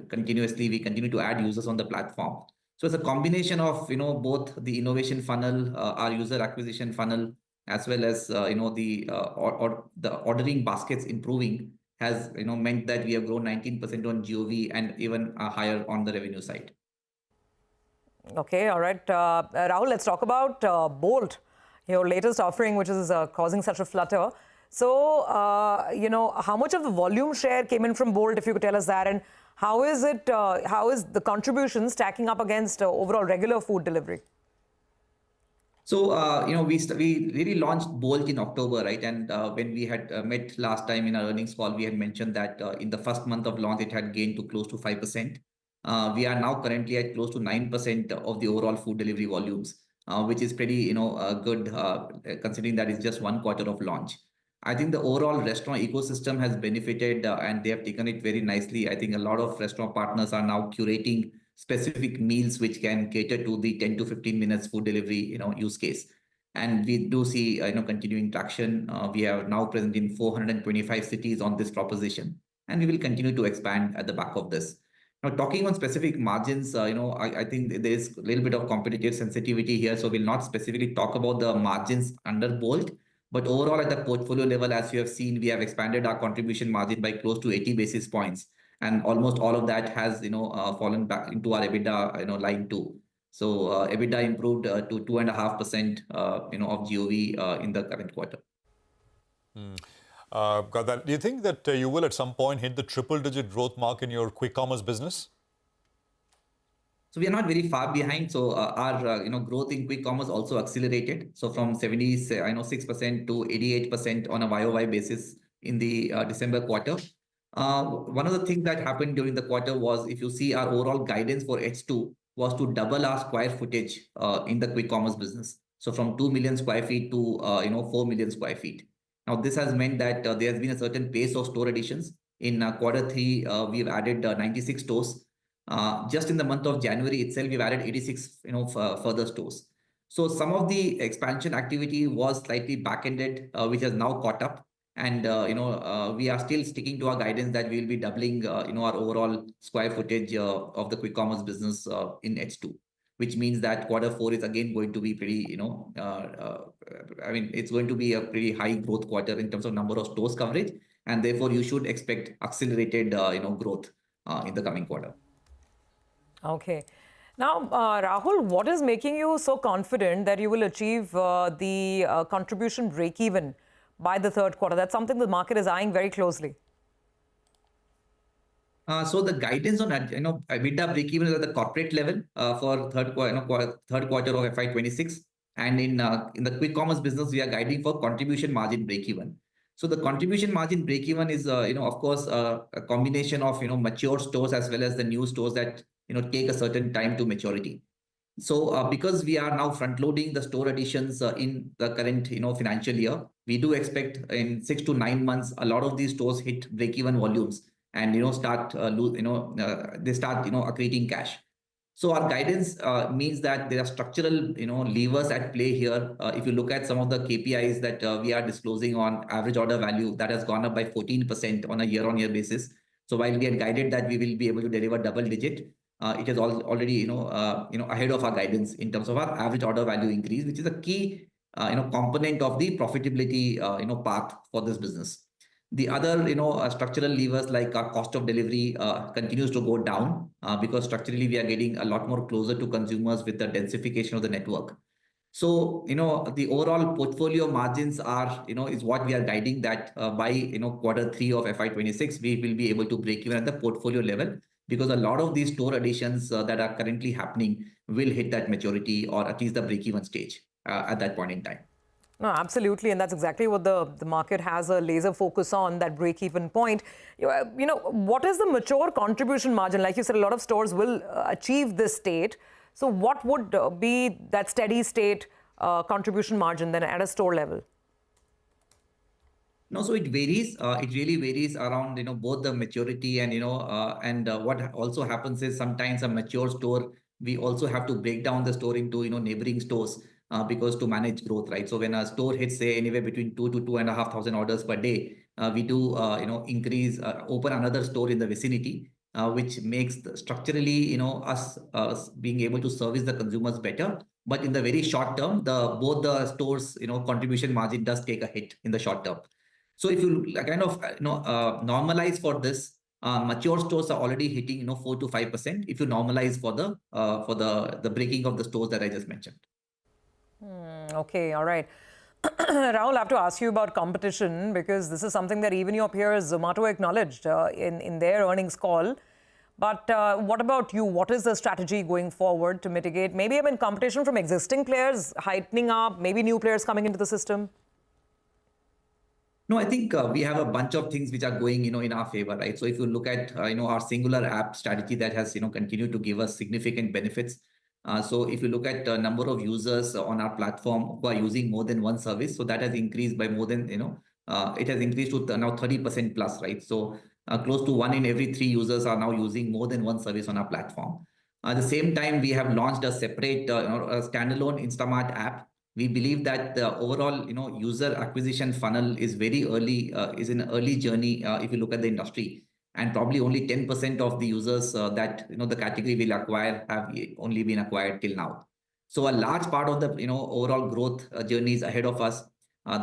K: continuously. We continue to add users on the platform. So it's a combination of both the innovation funnel, our user acquisition funnel, as well as the ordering baskets improving has meant that we have grown 19% on GOV and even higher on the revenue side.
B: Okay, all right. Rahul, let's talk about Bolt, your latest offering, which is causing such a flutter. So, how much of the volume share came in from Bolt, if you could tell us that, and how is the contribution stacking up against overall regular food delivery?
K: So, we really launched Bolt in October, right? And when we had met last time in our earnings call, we had mentioned that in the first month of launch, it had gained to close to 5%. We are now currently at close to 9% of the overall food delivery volumes, which is pretty, good considering that it's just 1 quarter of launch. I think the overall restaurant ecosystem has benefited and they have taken it very nicely. I think a lot of restaurant partners are now curating specific meals which can cater to the 10 to 15 minutes food delivery, use case. And we do see, continuing traction. We are now present in 425 cities on this proposition, and we will continue to expand at the back of this. Now, talking on specific margins, I think there is a little bit of competitive sensitivity here, so we'll not specifically talk about the margins under Bolt. But overall, at the portfolio level, as you have seen, we have expanded our contribution margin by close to 80 basis points. And almost all of that has, fallen back into our EBITDA, line too. So EBITDA improved to 2.5%, of GOV in the current quarter.
A: Got that. Do you think that you will at some point hit the triple-digit growth mark in your quick commerce business?
K: So we are not very far behind. So our growth in quick commerce also accelerated. So from 6% to 88% on a YOY basis in the December quarter. One of the things that happened during the quarter was, if you see, our overall guidance for H2 was to double our square footage in the quick commerce business. So from 2 million square feet to 4 million square feet. Now, this has meant that there has been a certain pace of store additions. In quarter 3, we've added 96 stores. Just in the month of January itself, we've added 86 further stores. So some of the expansion activity was slightly back-ended, which has now caught up. And we are still sticking to our guidance that we will be doubling our overall square footage of the quick commerce business in H2, which means that quarter 4 is again going to be pretty, it's going to be a pretty high growth quarter in terms of number of stores coverage. And therefore, you should expect accelerated, growth in the coming quarter.
B: Okay. Now, Rahul, what is making you so confident that you will achieve the contribution break-even by the third quarter? That's something the market is eyeing very closely.
K: So the guidance on EBITDA break-even is at the corporate level for third quarter of FY26. And in the quick commerce business, we are guiding for contribution margin break-even. So the contribution margin break-even is, of course, a combination of mature stores as well as the new stores that take a certain time to maturity. So because we are now front-loading the store additions in the current financial year, we do expect in 6 to 9 months a lot of these stores hit break-even volumes and start accreting cash. So our guidance means that there are structural levers at play here. If you look at some of the KPIs that we are disclosing on average order value, that has gone up by 14% on a year-on-year basis. So while we had guided that we will be able to deliver double digit, it is already ahead of our guidance in terms of our average order value increase, which is a key component of the profitability path for this business. The other structural levers like our cost of delivery continues to go down because structurally we are getting a lot more closer to consumers with the densification of the network. So, the overall portfolio margins are, is what we are guiding that by, Q3 of FY26, we will be able to break even at the portfolio level because a lot of these store additions that are currently happening will hit that maturity or at least the break-even stage at that point in time.
B: No, absolutely. And that's exactly what the market has a laser focus on, that break-even point. What is the mature contribution margin? Like you said, a lot of stores will achieve this state. So what would be that steady state contribution margin then at a store level?
K: No, so it varies. It really varies around, both the maturity and, what also happens is sometimes a mature store, we also have to break down the store into, neighboring stores because to manage growth, right? So when a store hits, say, anywhere between 2,000 to 2,500 orders per day, we do, open another store in the vicinity, which makes structurally, us being able to service the consumers better. But in the very short term, both the stores, contribution margin does take a hit in the short term. So if you kind of normalize for this, mature stores are already hitting 4 to 5% if you normalize for the breaking of the stores that I just mentioned.
B: Okay, all right. Rahul, I have to ask you about competition because this is something that even your peers Zomato acknowledged in their earnings call. But what about you? What is the strategy going forward to mitigate? Maybe competition from existing players heightening up, maybe new players coming into the system?
K: No, I think we have a bunch of things which are going, in our favor, right? So if you look at, our singular app strategy that has, continued to give us significant benefits. So if you look at the number of users on our platform who are using more than one service, so that has increased by more than, it has increased to now 30% plus, right? So close to 1 in every 3 users are now using more than one service on our platform. At the same time, we have launched a separate a standalone Instamart app. We believe that the overall, user acquisition funnel is very early, is in an early journey if you look at the industry. And probably only 10% of the users that, the category will acquire have only been acquired till now. So a large part of the, overall growth journey is ahead of us.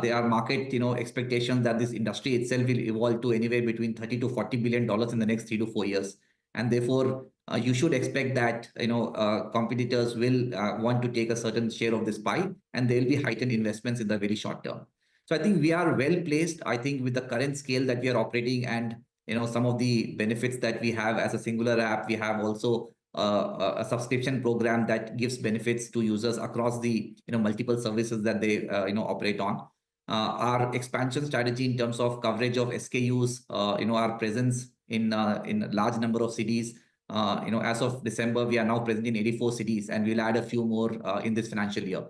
K: There are market, expectations that this industry itself will evolve to anywhere between $30 to $40 billion in the next 3 to 4 years. And therefore, you should expect that, competitors will want to take a certain share of this pie, and there will be heightened investments in the very short term. So I think we are well placed. I think with the current scale that we are operating and, some of the benefits that we have as a singular app, we have also a subscription program that gives benefits to users across the, multiple services that they, operate on. Our expansion strategy in terms of coverage of SKUs, our presence in a large number of cities. As of December, we are now present in 84 cities, and we'll add a few more in this financial year.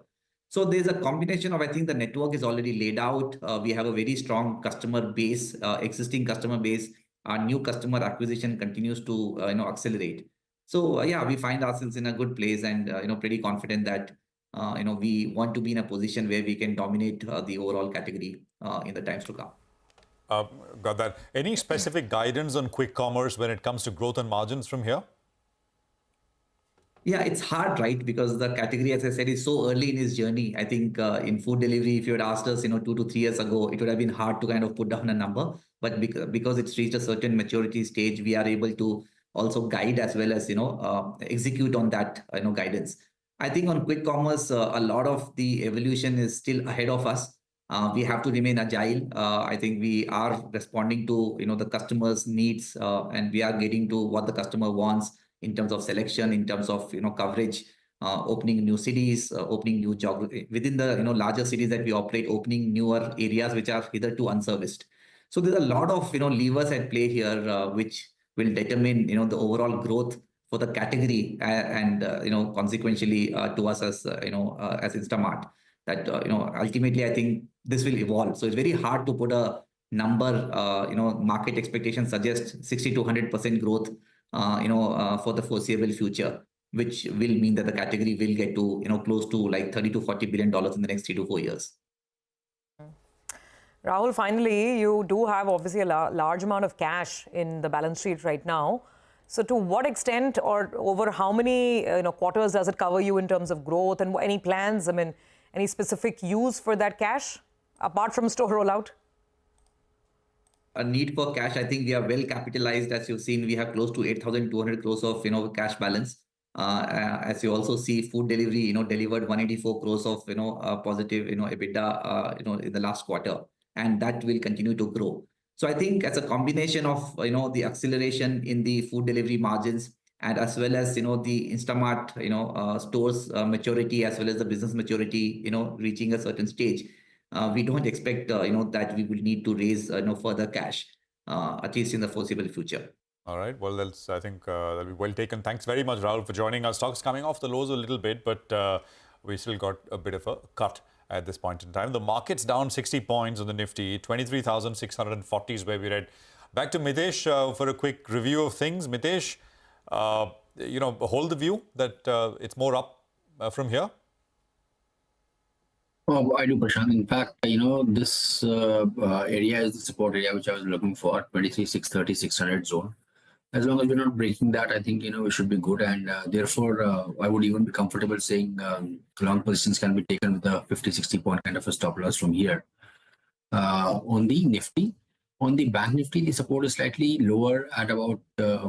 K: So there's a combination of, I think the network is already laid out. We have a very strong customer base, existing customer base. Our new customer acquisition continues to, accelerate. So yeah, we find ourselves in a good place and, pretty confident that, we want to be in a position where we can dominate the overall category in the times to come.
A: Got that. Any specific guidance on quick commerce when it comes to growth and margins from here?
K: Yeah, it's hard, right? Because the category, as I said, is so early in its journey. I think in food delivery, if you had asked us, 2 to 3 years ago, it would have been hard to kind of put down a number. But because it's reached a certain maturity stage, we are able to also guide as well as, execute on that, guidance. I think on quick commerce, a lot of the evolution is still ahead of us. We have to remain agile. I think we are responding to, the customer's needs and we are getting to what the customer wants in terms of selection, in terms of, coverage, opening new cities, opening new geography within the, larger cities that we operate, opening newer areas which are hitherto unserviced. So there's a lot of, levers at play here, which will determine, the overall growth for the category and, consequentially to us as, as Instamart. That, ultimately, I think this will evolve. So it's very hard to put a number, market expectations suggest 60 to 100% growth, for the foreseeable future, which will mean that the category will get to, close to like $30 to $40 billion in the next 3 to 4 years.
B: Rahul, finally, you do have obviously a large amount of cash in the balance sheet right now. So to what extent or over how many quarters does it cover you in terms of growth and any plans? I mean, any specific use for that cash apart from store rollout?
K: A need for cash, I think we are well capitalized. As you've seen, we have close to 8,200 crores of cash balance. As you also see, food delivery delivered 184 crores of positive EBITDA in the last quarter, and that will continue to grow. So I think as a combination of the acceleration in the food delivery margins, and as well as the Instamart stores maturity, as well as the business maturity reaching a certain stage, we don't expect that we will need to raise further cash, at least in the foreseeable future.
A: All right. Well, I think that'll be well taken. Thanks very much, Rahul, for joining us. Stocks coming off the lows a little bit, but we still got a bit of a cut at this point in time. The market's down 60 points on the Nifty. 23,640 is where we're at. Back to Mitesh for a quick review of things. Mitesh, hold the view that it's more up from here.
L: Oh, I do, Prashant. In fact, this area is the support area which I was looking for, 23,630, 600 zone. As long as we're not breaking that, I think, we should be good. And therefore, I would even be comfortable saying long positions can be taken with a 50, 60 point kind of a stop loss from here. On the Nifty, on the Bank Nifty, the support is slightly lower at about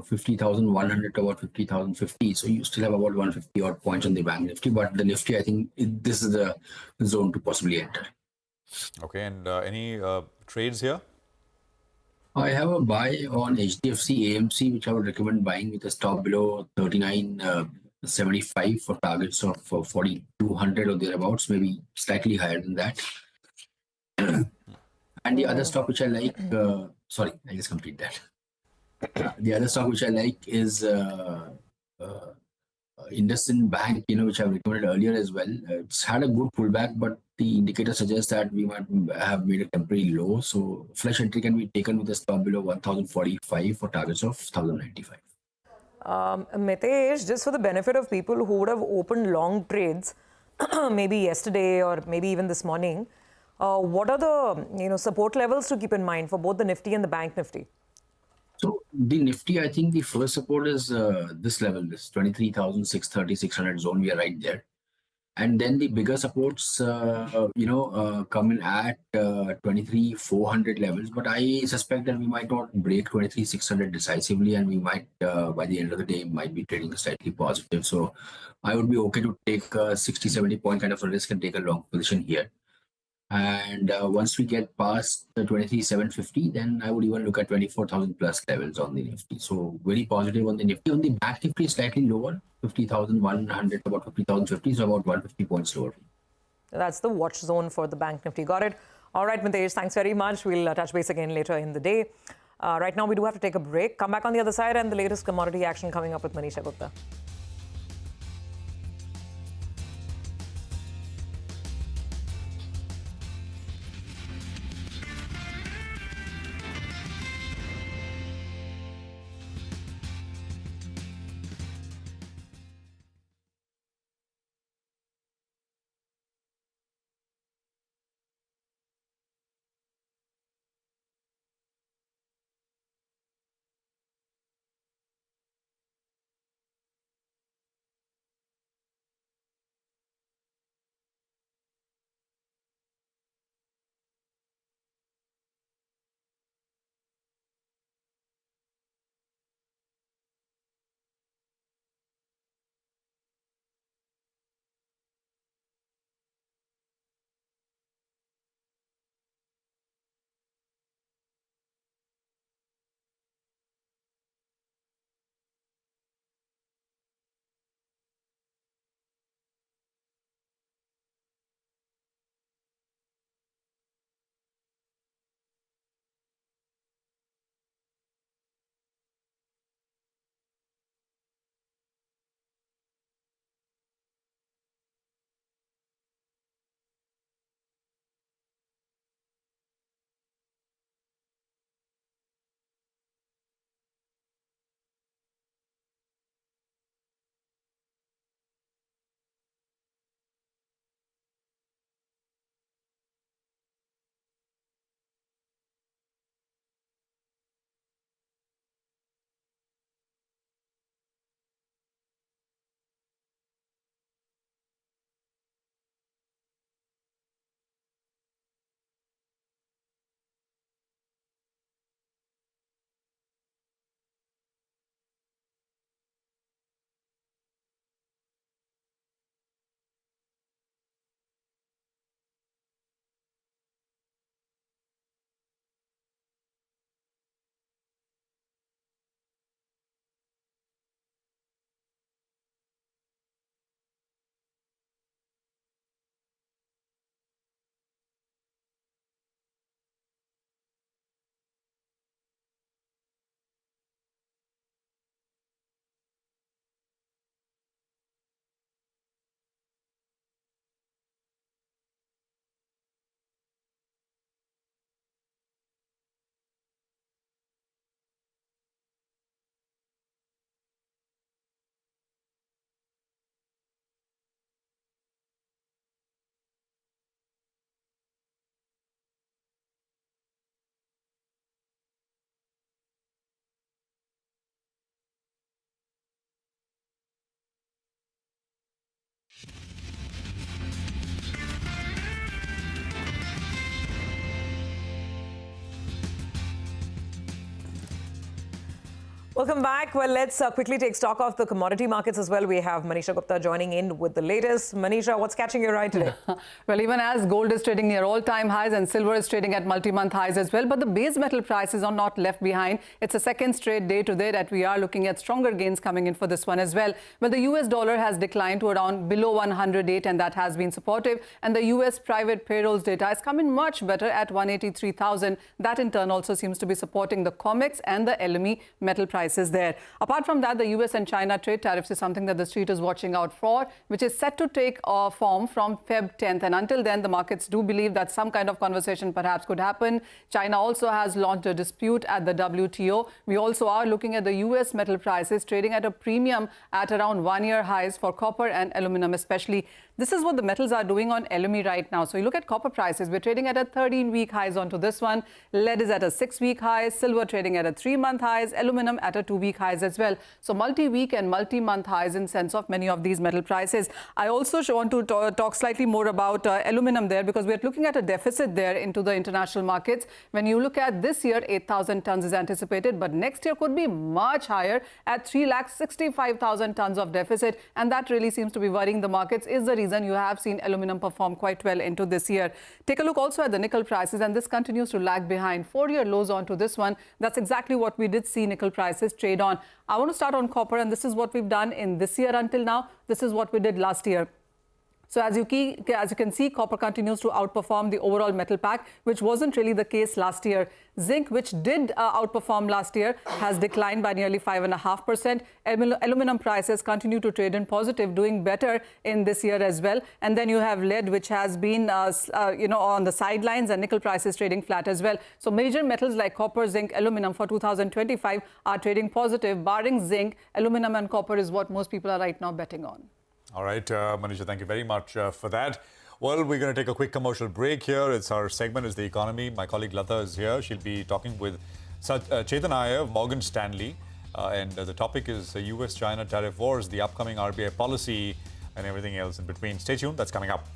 L: 50,100 to about 50,050. So you still have about 150 odd points on the Bank Nifty. But the Nifty, I think this is the zone to possibly enter.
A: Okay. And any trades here?
L: I have a buy on HDFC AMC, which I would recommend buying with a stop below 39.75 for targets of 4,200 or thereabouts, maybe slightly higher than that. And the other stock which I like, sorry, I just complete that. The other stock which I like is IndusInd Bank, which I've recommended earlier as well. It's had a good pullback, but the indicator suggests that we might have made a temporary low. So fresh entry can be taken with a stop below 1,045 for targets of 1,095.
B: Mitesh, just for the benefit of people who would have opened long trades, maybe yesterday or maybe even this morning, what are the support levels to keep in mind for both the Nifty and the Bank Nifty?
L: So the Nifty, I think the first support is this level, this 23,630, 600 zone. We are right there. And then the bigger supports, come in at 23,400 levels. But I suspect that we might not break 23,600 decisively, and we might, by the end of the day, might be trading slightly positive. So I would be okay to take a 60, 70 point kind of a risk and take a long position here. And once we get past the 23,750, then I would even look at 24,000 plus levels on the Nifty. So very positive on the Nifty. On the Bank Nifty, slightly lower, 50,100 about 50,050, so about 150 points lower.
B: That's the watch zone for the Bank Nifty. Got it. All right, Mitesh, thanks very much. We'll touch base again later in the day. Right now, we do have to take a break. Come back on the other side and the latest commodity action coming up with Manisha Gupta. Welcome back. Well, let's quickly take stock of the commodity markets as well. We have Manisha Gupta joining in with the latest. Manisha, what's catching your eye today?
M: Well, even as gold is trading near all-time highs and silver is trading at multi-month highs as well, but the base metal prices are not left behind. It's a second straight day today that we are looking at stronger gains coming in for this one as well. But the US dollar has declined to around below 108, and that has been supportive. And the US private payrolls data has come in much better at 183,000. That in turn also seems to be supporting the COMEX and the LME metal prices there. Apart from that, the US and China trade tariffs is something that the street is watching out for, which is set to take form from Feb 10th. And until then, the markets do believe that some kind of conversation perhaps could happen. China also has launched a dispute at the WTO. We also are looking at the US metal prices trading at a premium at around one-year highs for copper and aluminum especially. This is what the metals are doing on LME right now. So you look at copper prices, we're trading at a 13-week highs onto this one. Lead is at a 6-week high, silver trading at a 3-month highs, aluminum at a 2-week highs as well. So multi-week and multi-month highs in sense of many of these metal prices. I also want to talk slightly more about aluminum there, because we're looking at a deficit there into the international markets. When you look at this year, 8,000 tons is anticipated, but next year could be much higher at 365,000 tons of deficit. And that really seems to be worrying the markets, is the reason you have seen aluminum perform quite well into this year. Take a look also at the nickel prices, and this continues to lag behind. 4-year lows onto this one. That's exactly what we did see nickel prices trade on. I want to start on copper, and this is what we've done in this year until now. This is what we did last year. So as you can see, copper continues to outperform the overall metal pack, which wasn't really the case last year. Zinc, which did outperform last year, has declined by nearly 5.5%. Aluminum prices continue to trade in positive, doing better in this year as well. And then you have lead, which has been on the sidelines, and nickel prices trading flat as well. So major metals like copper, zinc, aluminum for 2025 are trading positive. Barring zinc, aluminum and copper is what most people are right now betting on.
A: All right, Manisha, thank you very much for that. Well, we're going to take a quick commercial break here. It's our segment is the economy. My colleague Lata is here. She'll be talking with Chetan Iyer of Morgan Stanley. And the topic is US-China tariff wars, the upcoming RBI policy, and everything else in between. Stay tuned. That's coming up.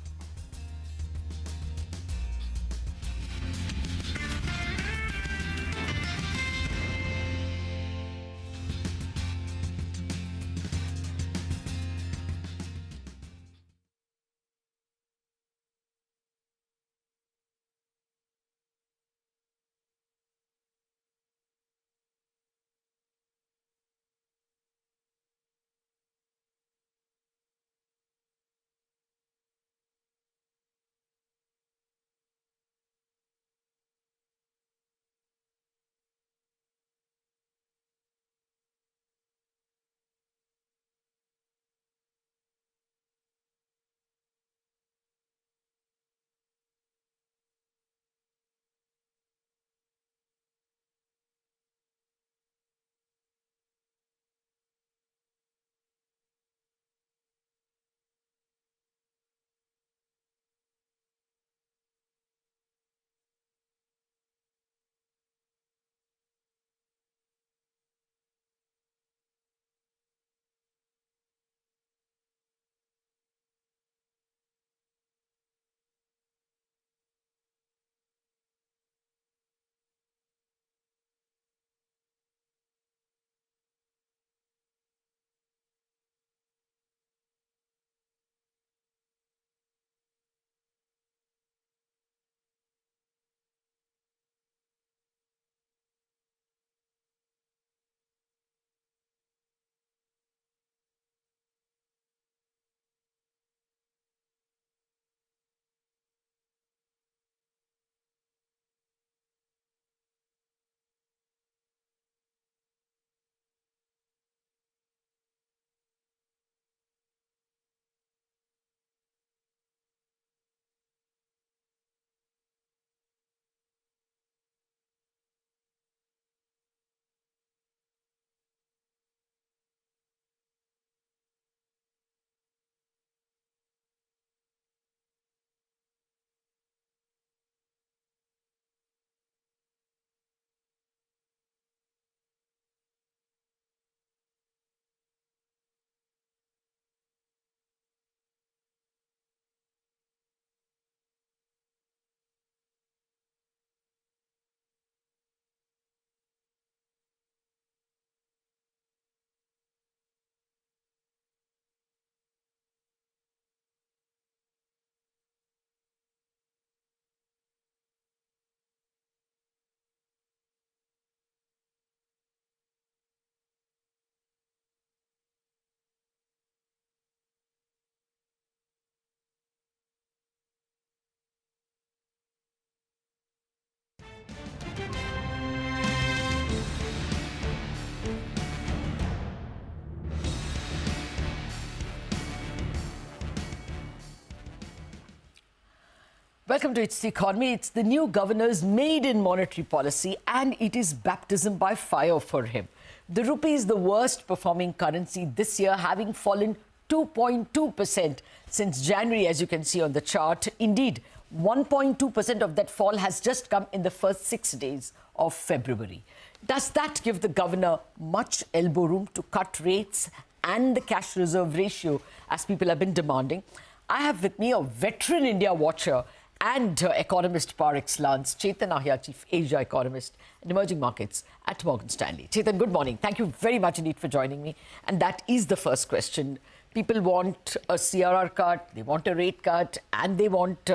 N: Welcome to It's the Economy. It's the new governor's maiden monetary policy, and it is baptism by fire for him. The rupee is the worst performing currency this year, having fallen 2.2% since January, as you can see on the chart. Indeed, 1.2% of that fall has just come in the first 6 days of February. Does that give the governor much elbow room to cut rates and the cash reserve ratio, as people have been demanding? I have with me a veteran India watcher and economist par excellence, Chetan Ahya, Chief Asia Economist and Emerging Markets at Morgan Stanley. Chetan, good morning. Thank you very much indeed for joining me. And that is the first question. People want a CRR cut, they want a rate cut, and they want,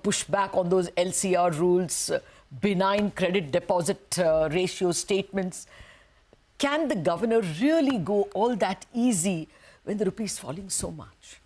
N: push back on those LCR rules, benign credit deposit ratio statements. Can the governor really go all that easy when the rupee is falling so much?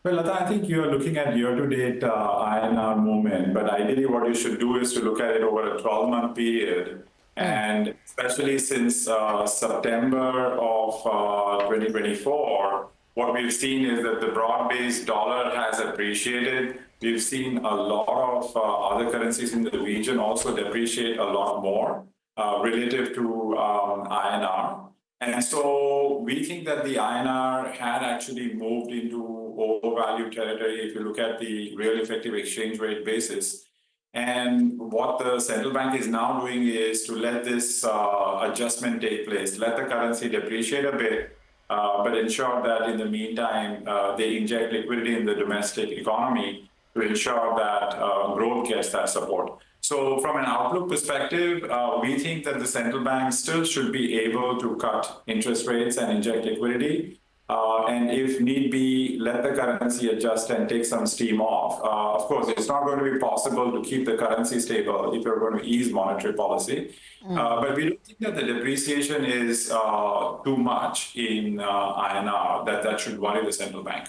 O: Well, Lata, I think you are looking at year-to-date INR movement, but ideally what you should do is to look at it over a 12-month period. And especially since September of 2024, what we've seen is that the broad-based dollar has appreciated. We've seen a lot of other currencies in the region also depreciate a lot more relative to INR. And so we think that the INR had actually moved into overvalued territory if you look at the real effective exchange rate basis. And what the central bank is now doing is to let this adjustment take place, let the currency depreciate a bit, but ensure that in the meantime, they inject liquidity in the domestic economy to ensure that growth gets that support. So from an outlook perspective, we think that the central bank still should be able to cut interest rates and inject liquidity. And if need be, let the currency adjust and take some steam off. Of course, it's not going to be possible to keep the currency stable if you're going to ease monetary policy. But we don't think that the depreciation is too much in INR, that should worry the central bank.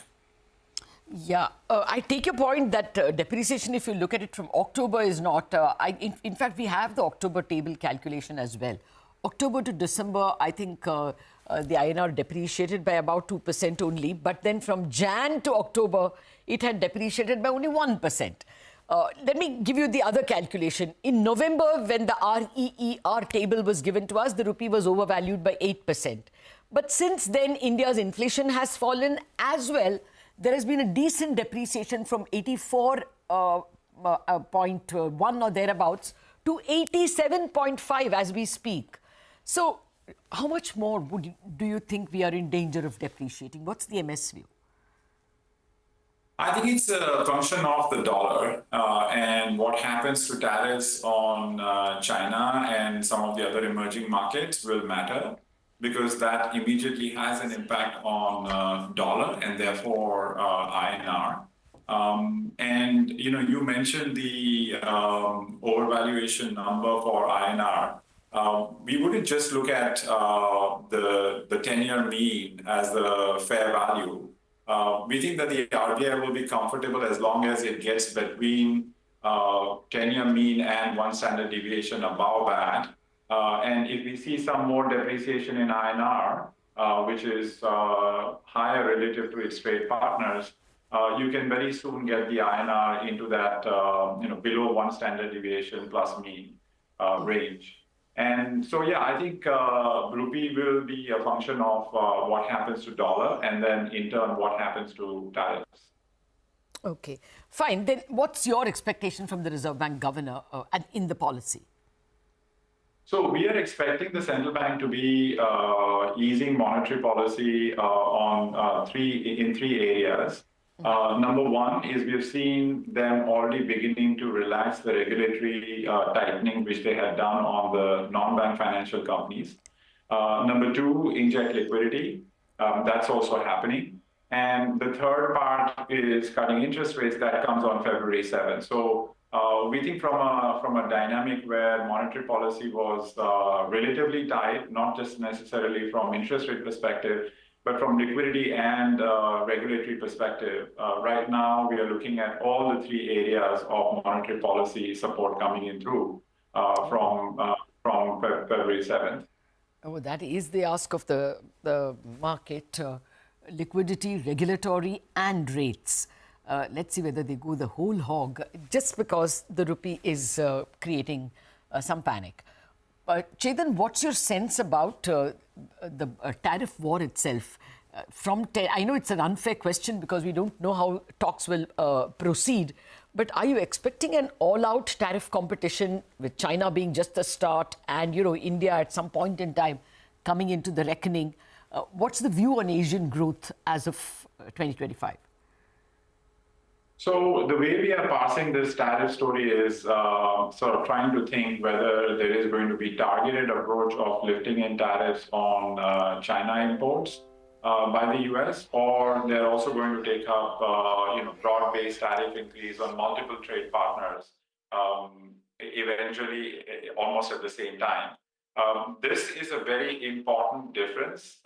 N: Yeah, I take your point that depreciation, if you look at it from October, is not... in fact, we have the October table calculation as well. October to December, I think the INR depreciated by about 2% only. But then from Jan to October, it had depreciated by only 1%. Let me give you the other calculation. In November, when the REER table was given to us, the rupee was overvalued by 8%. But since then, India's inflation has fallen as well. There has been a decent depreciation from 84.1 or thereabouts to 87.5 as we speak. So how much more do you think we are in danger of depreciating? What's the MS view?
O: I think it's a function of the dollar and what happens to tariffs on China and some of the other emerging markets will matter, because that immediately has an impact on dollar and therefore INR. And you mentioned the overvaluation number for INR. We wouldn't just look at the 10-year mean as the fair value. We think that the RBI will be comfortable as long as it gets between 10-year mean and one standard deviation above that. And if we see some more depreciation in INR, which is higher relative to its trade partners, you can very soon get the INR into that below one standard deviation plus mean range. And so, yeah, I think rupee will be a function of what happens to dollar and then in turn what happens to tariffs.
N: Okay, fine. Then what's your expectation from the Reserve Bank governor in the policy?
O: So we are expecting the central bank to be easing monetary policy in three areas. Number one is we've seen them already beginning to relax the regulatory tightening, which they had done on the non-bank financial companies. Number two, inject liquidity. That's also happening. And the third part is cutting interest rates. That comes on February 7th. So we think from a dynamic where monetary policy was relatively tight, not just necessarily from interest rate perspective, But from liquidity and regulatory perspective, right now we are looking at all the three areas of monetary policy support coming in through from February 7th.
N: Oh, that is the ask of the market, liquidity, regulatory and rates. Let's see whether they go the whole hog just because the rupee is creating some panic. Chetan, what's your sense about the tariff war itself? I know it's an unfair question because we don't know how talks will proceed, but are you expecting an all-out tariff competition with China being just the start and, you know, India at some point in time coming into the reckoning? What's the view on Asian growth as of 2025?
O: So the way we are parsing this tariff story is sort of trying to think whether there is going to be targeted approach of lifting in tariffs on China imports by the US, or they're also going to take up broad-based tariff increase on multiple trade partners eventually almost at the same time. This is a very important difference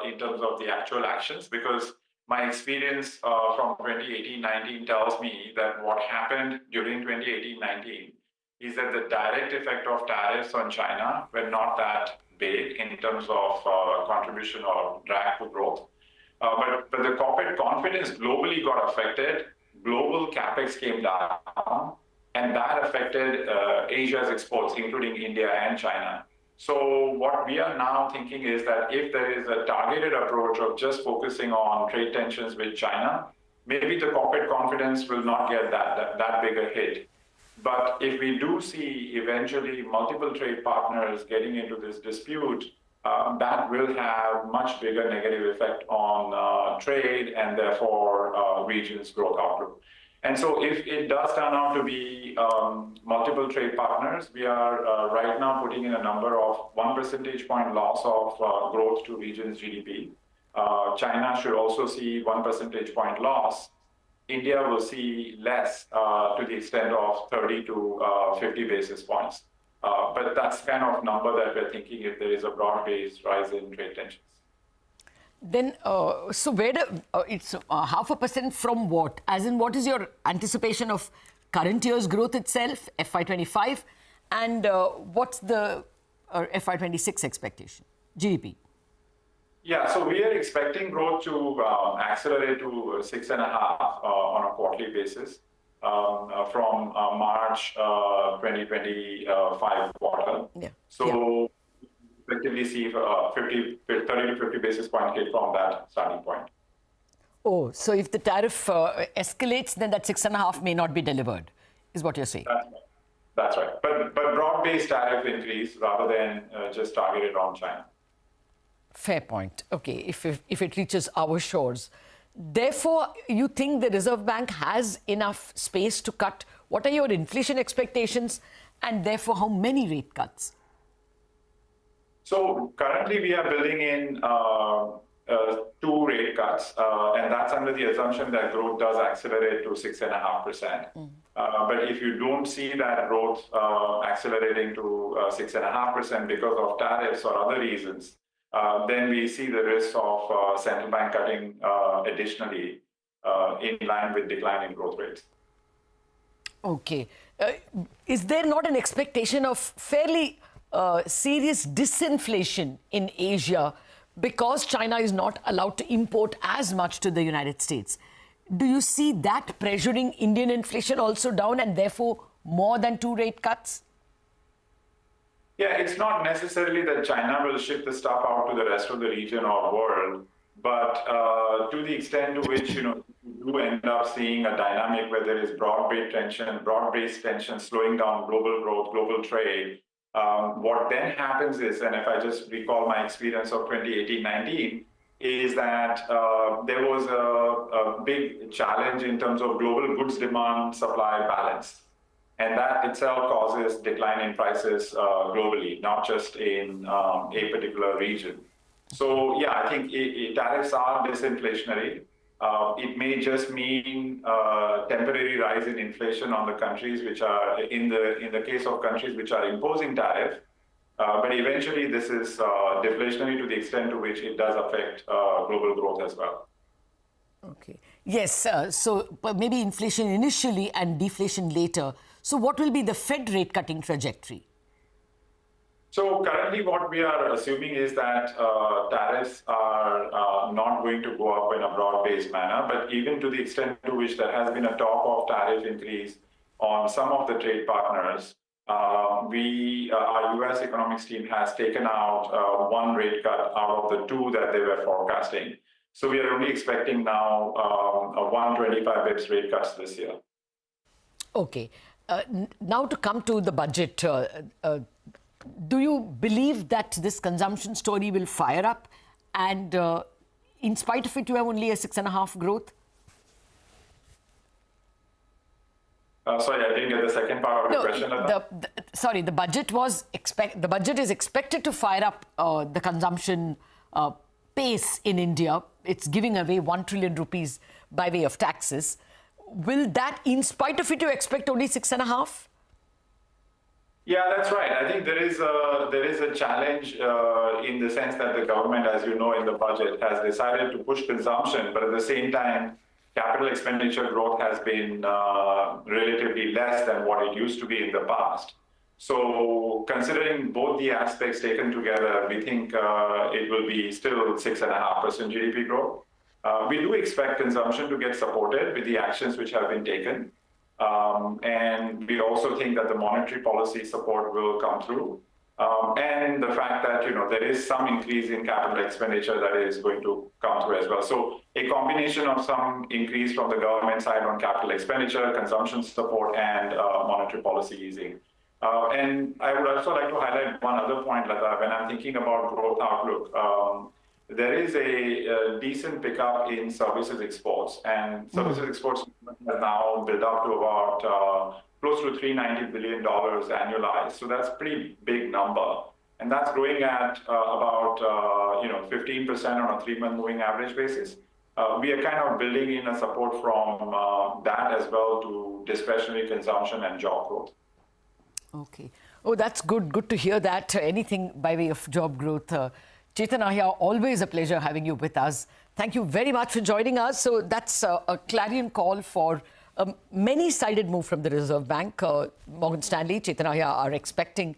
O: in terms of the actual actions, because my experience from 2018-19 tells me that what happened during 2018-19 is that the direct effect of tariffs on China were not that big in terms of contribution or drag to growth. But the corporate confidence globally got affected. Global Capex came down, and that affected Asia's exports, including India and China. So what we are now thinking is that if there is a targeted approach of just focusing on trade tensions with China, maybe the corporate confidence will not get that big a hit. But if we do see eventually multiple trade partners getting into this dispute, that will have much bigger negative effect on trade and therefore region's growth outlook. And so if it does turn out to be multiple trade partners, we are right now putting in a number of 1 percentage point loss of growth to region's GDP. China should also see 1 percentage point loss. India will see less to the extent of 30 to 50 basis points. But that's kind of number that we're thinking if there is a broad-based rise in trade tensions.
N: Then, so where it's 0.5% from what? As in, what is your anticipation of current year's growth itself, FY25, and what's the FY26 expectation, GDP?
O: Yeah, so we are expecting growth to accelerate to 6.5 on a quarterly basis from March 2025 quarter. Yeah. So effectively see 30 to 50 basis point hit from that starting point.
N: Oh, so if the tariff escalates, then that 6.5 may not be delivered, is what you're saying.
O: That's right. But broad-based tariff increase rather than just targeted on China.
N: Fair point. Okay, if it reaches our shores. Therefore, you think the Reserve Bank has enough space to cut? What are your inflation expectations, and therefore how many rate cuts?
O: So currently we are building in 2 rate cuts, and that's under the assumption that growth does accelerate to 6.5%. But if you don't see that growth accelerating to 6.5% because of tariffs or other reasons, then we see the risk of central bank cutting additionally in line with declining growth rates.
N: Okay. Is there not an expectation of fairly serious disinflation in Asia because China is not allowed to import as much to the United States? Do you see that pressuring Indian inflation also down and therefore more than 2 rate cuts?
O: Yeah, it's not necessarily that China will ship the stuff out to the rest of the region or world, but to the extent to which you do end up seeing a dynamic where there is broad-based tension slowing down global growth, global trade. What then happens is, and if I just recall my experience of 2018-19, is that there was a big challenge in terms of global goods demand supply balance. And that itself causes decline in prices globally, not just in a particular region. So yeah, I think tariffs are disinflationary. It may just mean temporary rise in inflation on the countries which are, in the case of countries which are imposing tariff, But eventually, this is deflationary to the extent to which it does affect global growth as well.
N: Okay. Yes. So maybe inflation initially and deflation later. So what will be the Fed rate cutting trajectory?
O: So currently what we are assuming is that tariffs are not going to go up in a broad-based manner, but even to the extent to which there has been a talk of tariff increase on some of the trade partners, our US economics team has taken out one rate cut out of the two that they were forecasting. So we are only expecting now a 125 bips rate cuts this year.
N: Okay. Now to come to the budget, do you believe that this consumption story will fire up? And in spite of it, you have only a 6.5% growth?
O: Sorry, I didn't get the second part of the question.
N: Sorry, the budget is expected to fire up the consumption pace in India. It's giving away 1 trillion rupees by way of taxes. Will that, in spite of it, you expect only 6.5%?
O: Yeah, that's right. I think there is a challenge in the sense that the government, as you know, in the budget has decided to push consumption, but at the same time, capital expenditure growth has been relatively less than what it used to be in the past. So considering both the aspects taken together, we think it will be still 6.5% GDP growth. We do expect consumption to get supported with the actions which have been taken. And we also think that the monetary policy support will come through. And the fact that, there is some increase in capital expenditure that is going to come through as well. So a combination of some increase from the government side on capital expenditure, consumption support, and monetary policy easing. And I would also like to highlight one other point, Lata. When I'm thinking about growth outlook, there is a decent pickup in services exports, and services exports have now built up to about close to $390 billion annualized. So that's a pretty big number, and that's growing at about 15% on a 3-month moving average basis. We are kind of building in a support from that as well to discretionary consumption and job growth.
N: Okay. Oh, that's good. Good to hear that. Anything by way of job growth. Chetan Ahya, always a pleasure having you with us. Thank you very much for joining us. So that's a clarion call for a many-sided move from the Reserve Bank. Morgan Stanley, Chetan Ahya are expecting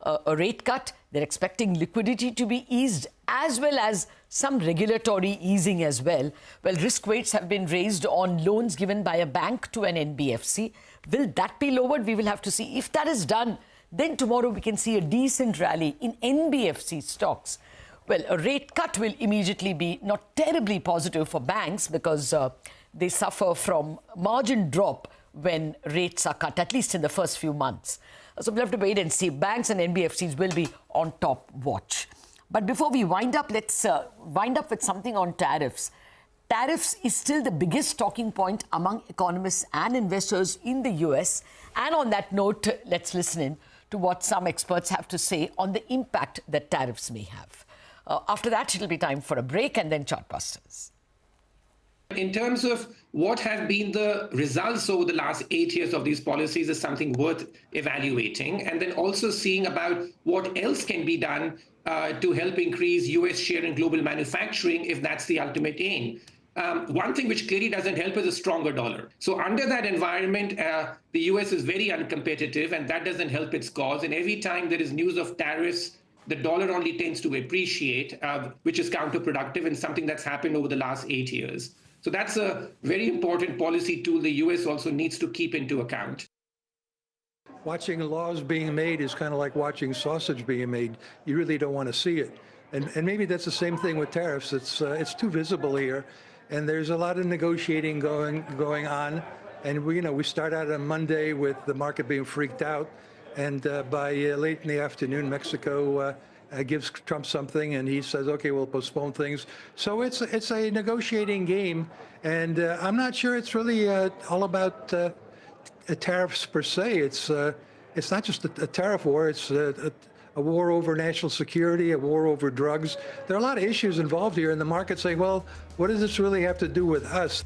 N: a rate cut. They're expecting liquidity to be eased as well as some regulatory easing as well. Well, risk weights have been raised on loans given by a bank to an NBFC. Will that be lowered? We will have to see. If that is done, then tomorrow we can see a decent rally in NBFC stocks. Well, a rate cut will immediately be not terribly positive for banks because they suffer from margin drop when rates are cut, at least in the first few months. So we'll have to wait and see. Banks and NBFCs will be on top watch. But before we wind up, let's wind up with something on tariffs. Tariffs is still the biggest talking point among economists and investors in the US. And on that note, let's listen in to what some experts have to say on the impact that tariffs may have. After that, it'll be time for a break and then Chartbusters.
P: In terms of what have been the results over the last 8 years of these policies is something worth evaluating, and then also seeing about what else can be done to help increase US share in global manufacturing if that's the ultimate aim. One thing which clearly doesn't help is a stronger dollar. So under that environment, the US is very uncompetitive, and that doesn't help its cause. And every time there is news of tariffs, the dollar only tends to appreciate, which is counterproductive and something that's happened over the last 8 years. So that's a very important policy tool the US also needs to keep into account.
Q: Watching laws being made is kind of like watching sausage being made. You really don't want to see it. And maybe that's the same thing with tariffs. It's too visible here. And there's a lot of negotiating going on. And we start out on Monday with the market being freaked out. And by late in the afternoon, Mexico gives Trump something, and he says, "Okay, we'll postpone things." So it's a negotiating game, and I'm not sure it's really all about tariffs per se. It's not just a tariff war. It's a war over national security, a war over drugs. There are a lot of issues involved here, and the market's saying, "Well, what does this really have to do with us?"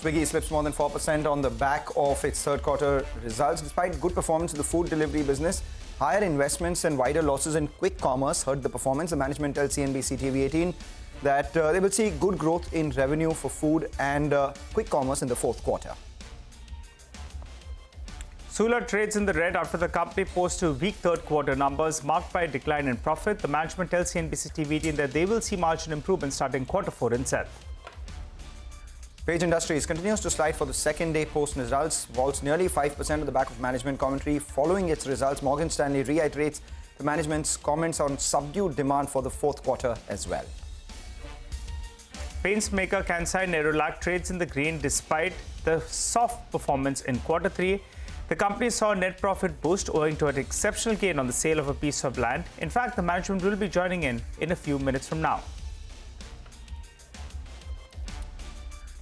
E: Swiggy slips more than 4% on the back of its third quarter results. Despite good performance in the food delivery business, higher investments and wider losses in quick commerce hurt the performance. The management tells CNBC-TV18 that they will see good growth in revenue for food and quick commerce in the fourth quarter.
C: Sula trades in the red after the company posted weak third quarter numbers marked by a decline in profit. The management tells CNBC-TV18 that they will see margin improvement starting quarter four itself.
E: Page Industries continues to slide for the second day post results, falls nearly 5% on the back of management commentary. Following its results, Morgan Stanley reiterates the management's comments on subdued demand for the fourth quarter as well.
C: Paints maker Kansai Nerolac trades in the green despite the soft performance in quarter three. The company saw a net profit boost owing to an exceptional gain on the sale of a piece of land. In fact, the management will be joining in a few minutes from now.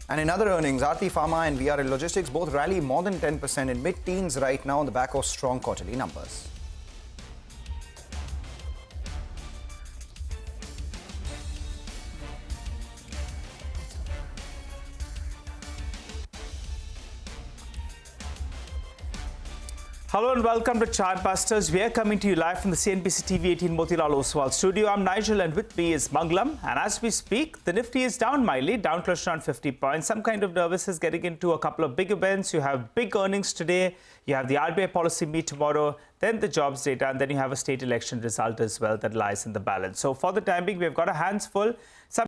E: And in other earnings, Aarti Pharma and VRL Logistics both rally more than 10% in mid-teens right now on the back of strong quarterly numbers.
C: Hello and welcome to Chartbusters. We are coming to you live from the CNBC-TV18 Motilal Oswal studio. I'm Nigel and with me is Mangalam. And as we speak, the Nifty is down mildly, down close to around 50 points. Some kind of nervousness getting into a couple of big events. You have big earnings today. You have the RBI policy meet tomorrow, then the jobs data, and then you have a state election result as well that lies in the balance. So for the time being, we've got our hands full.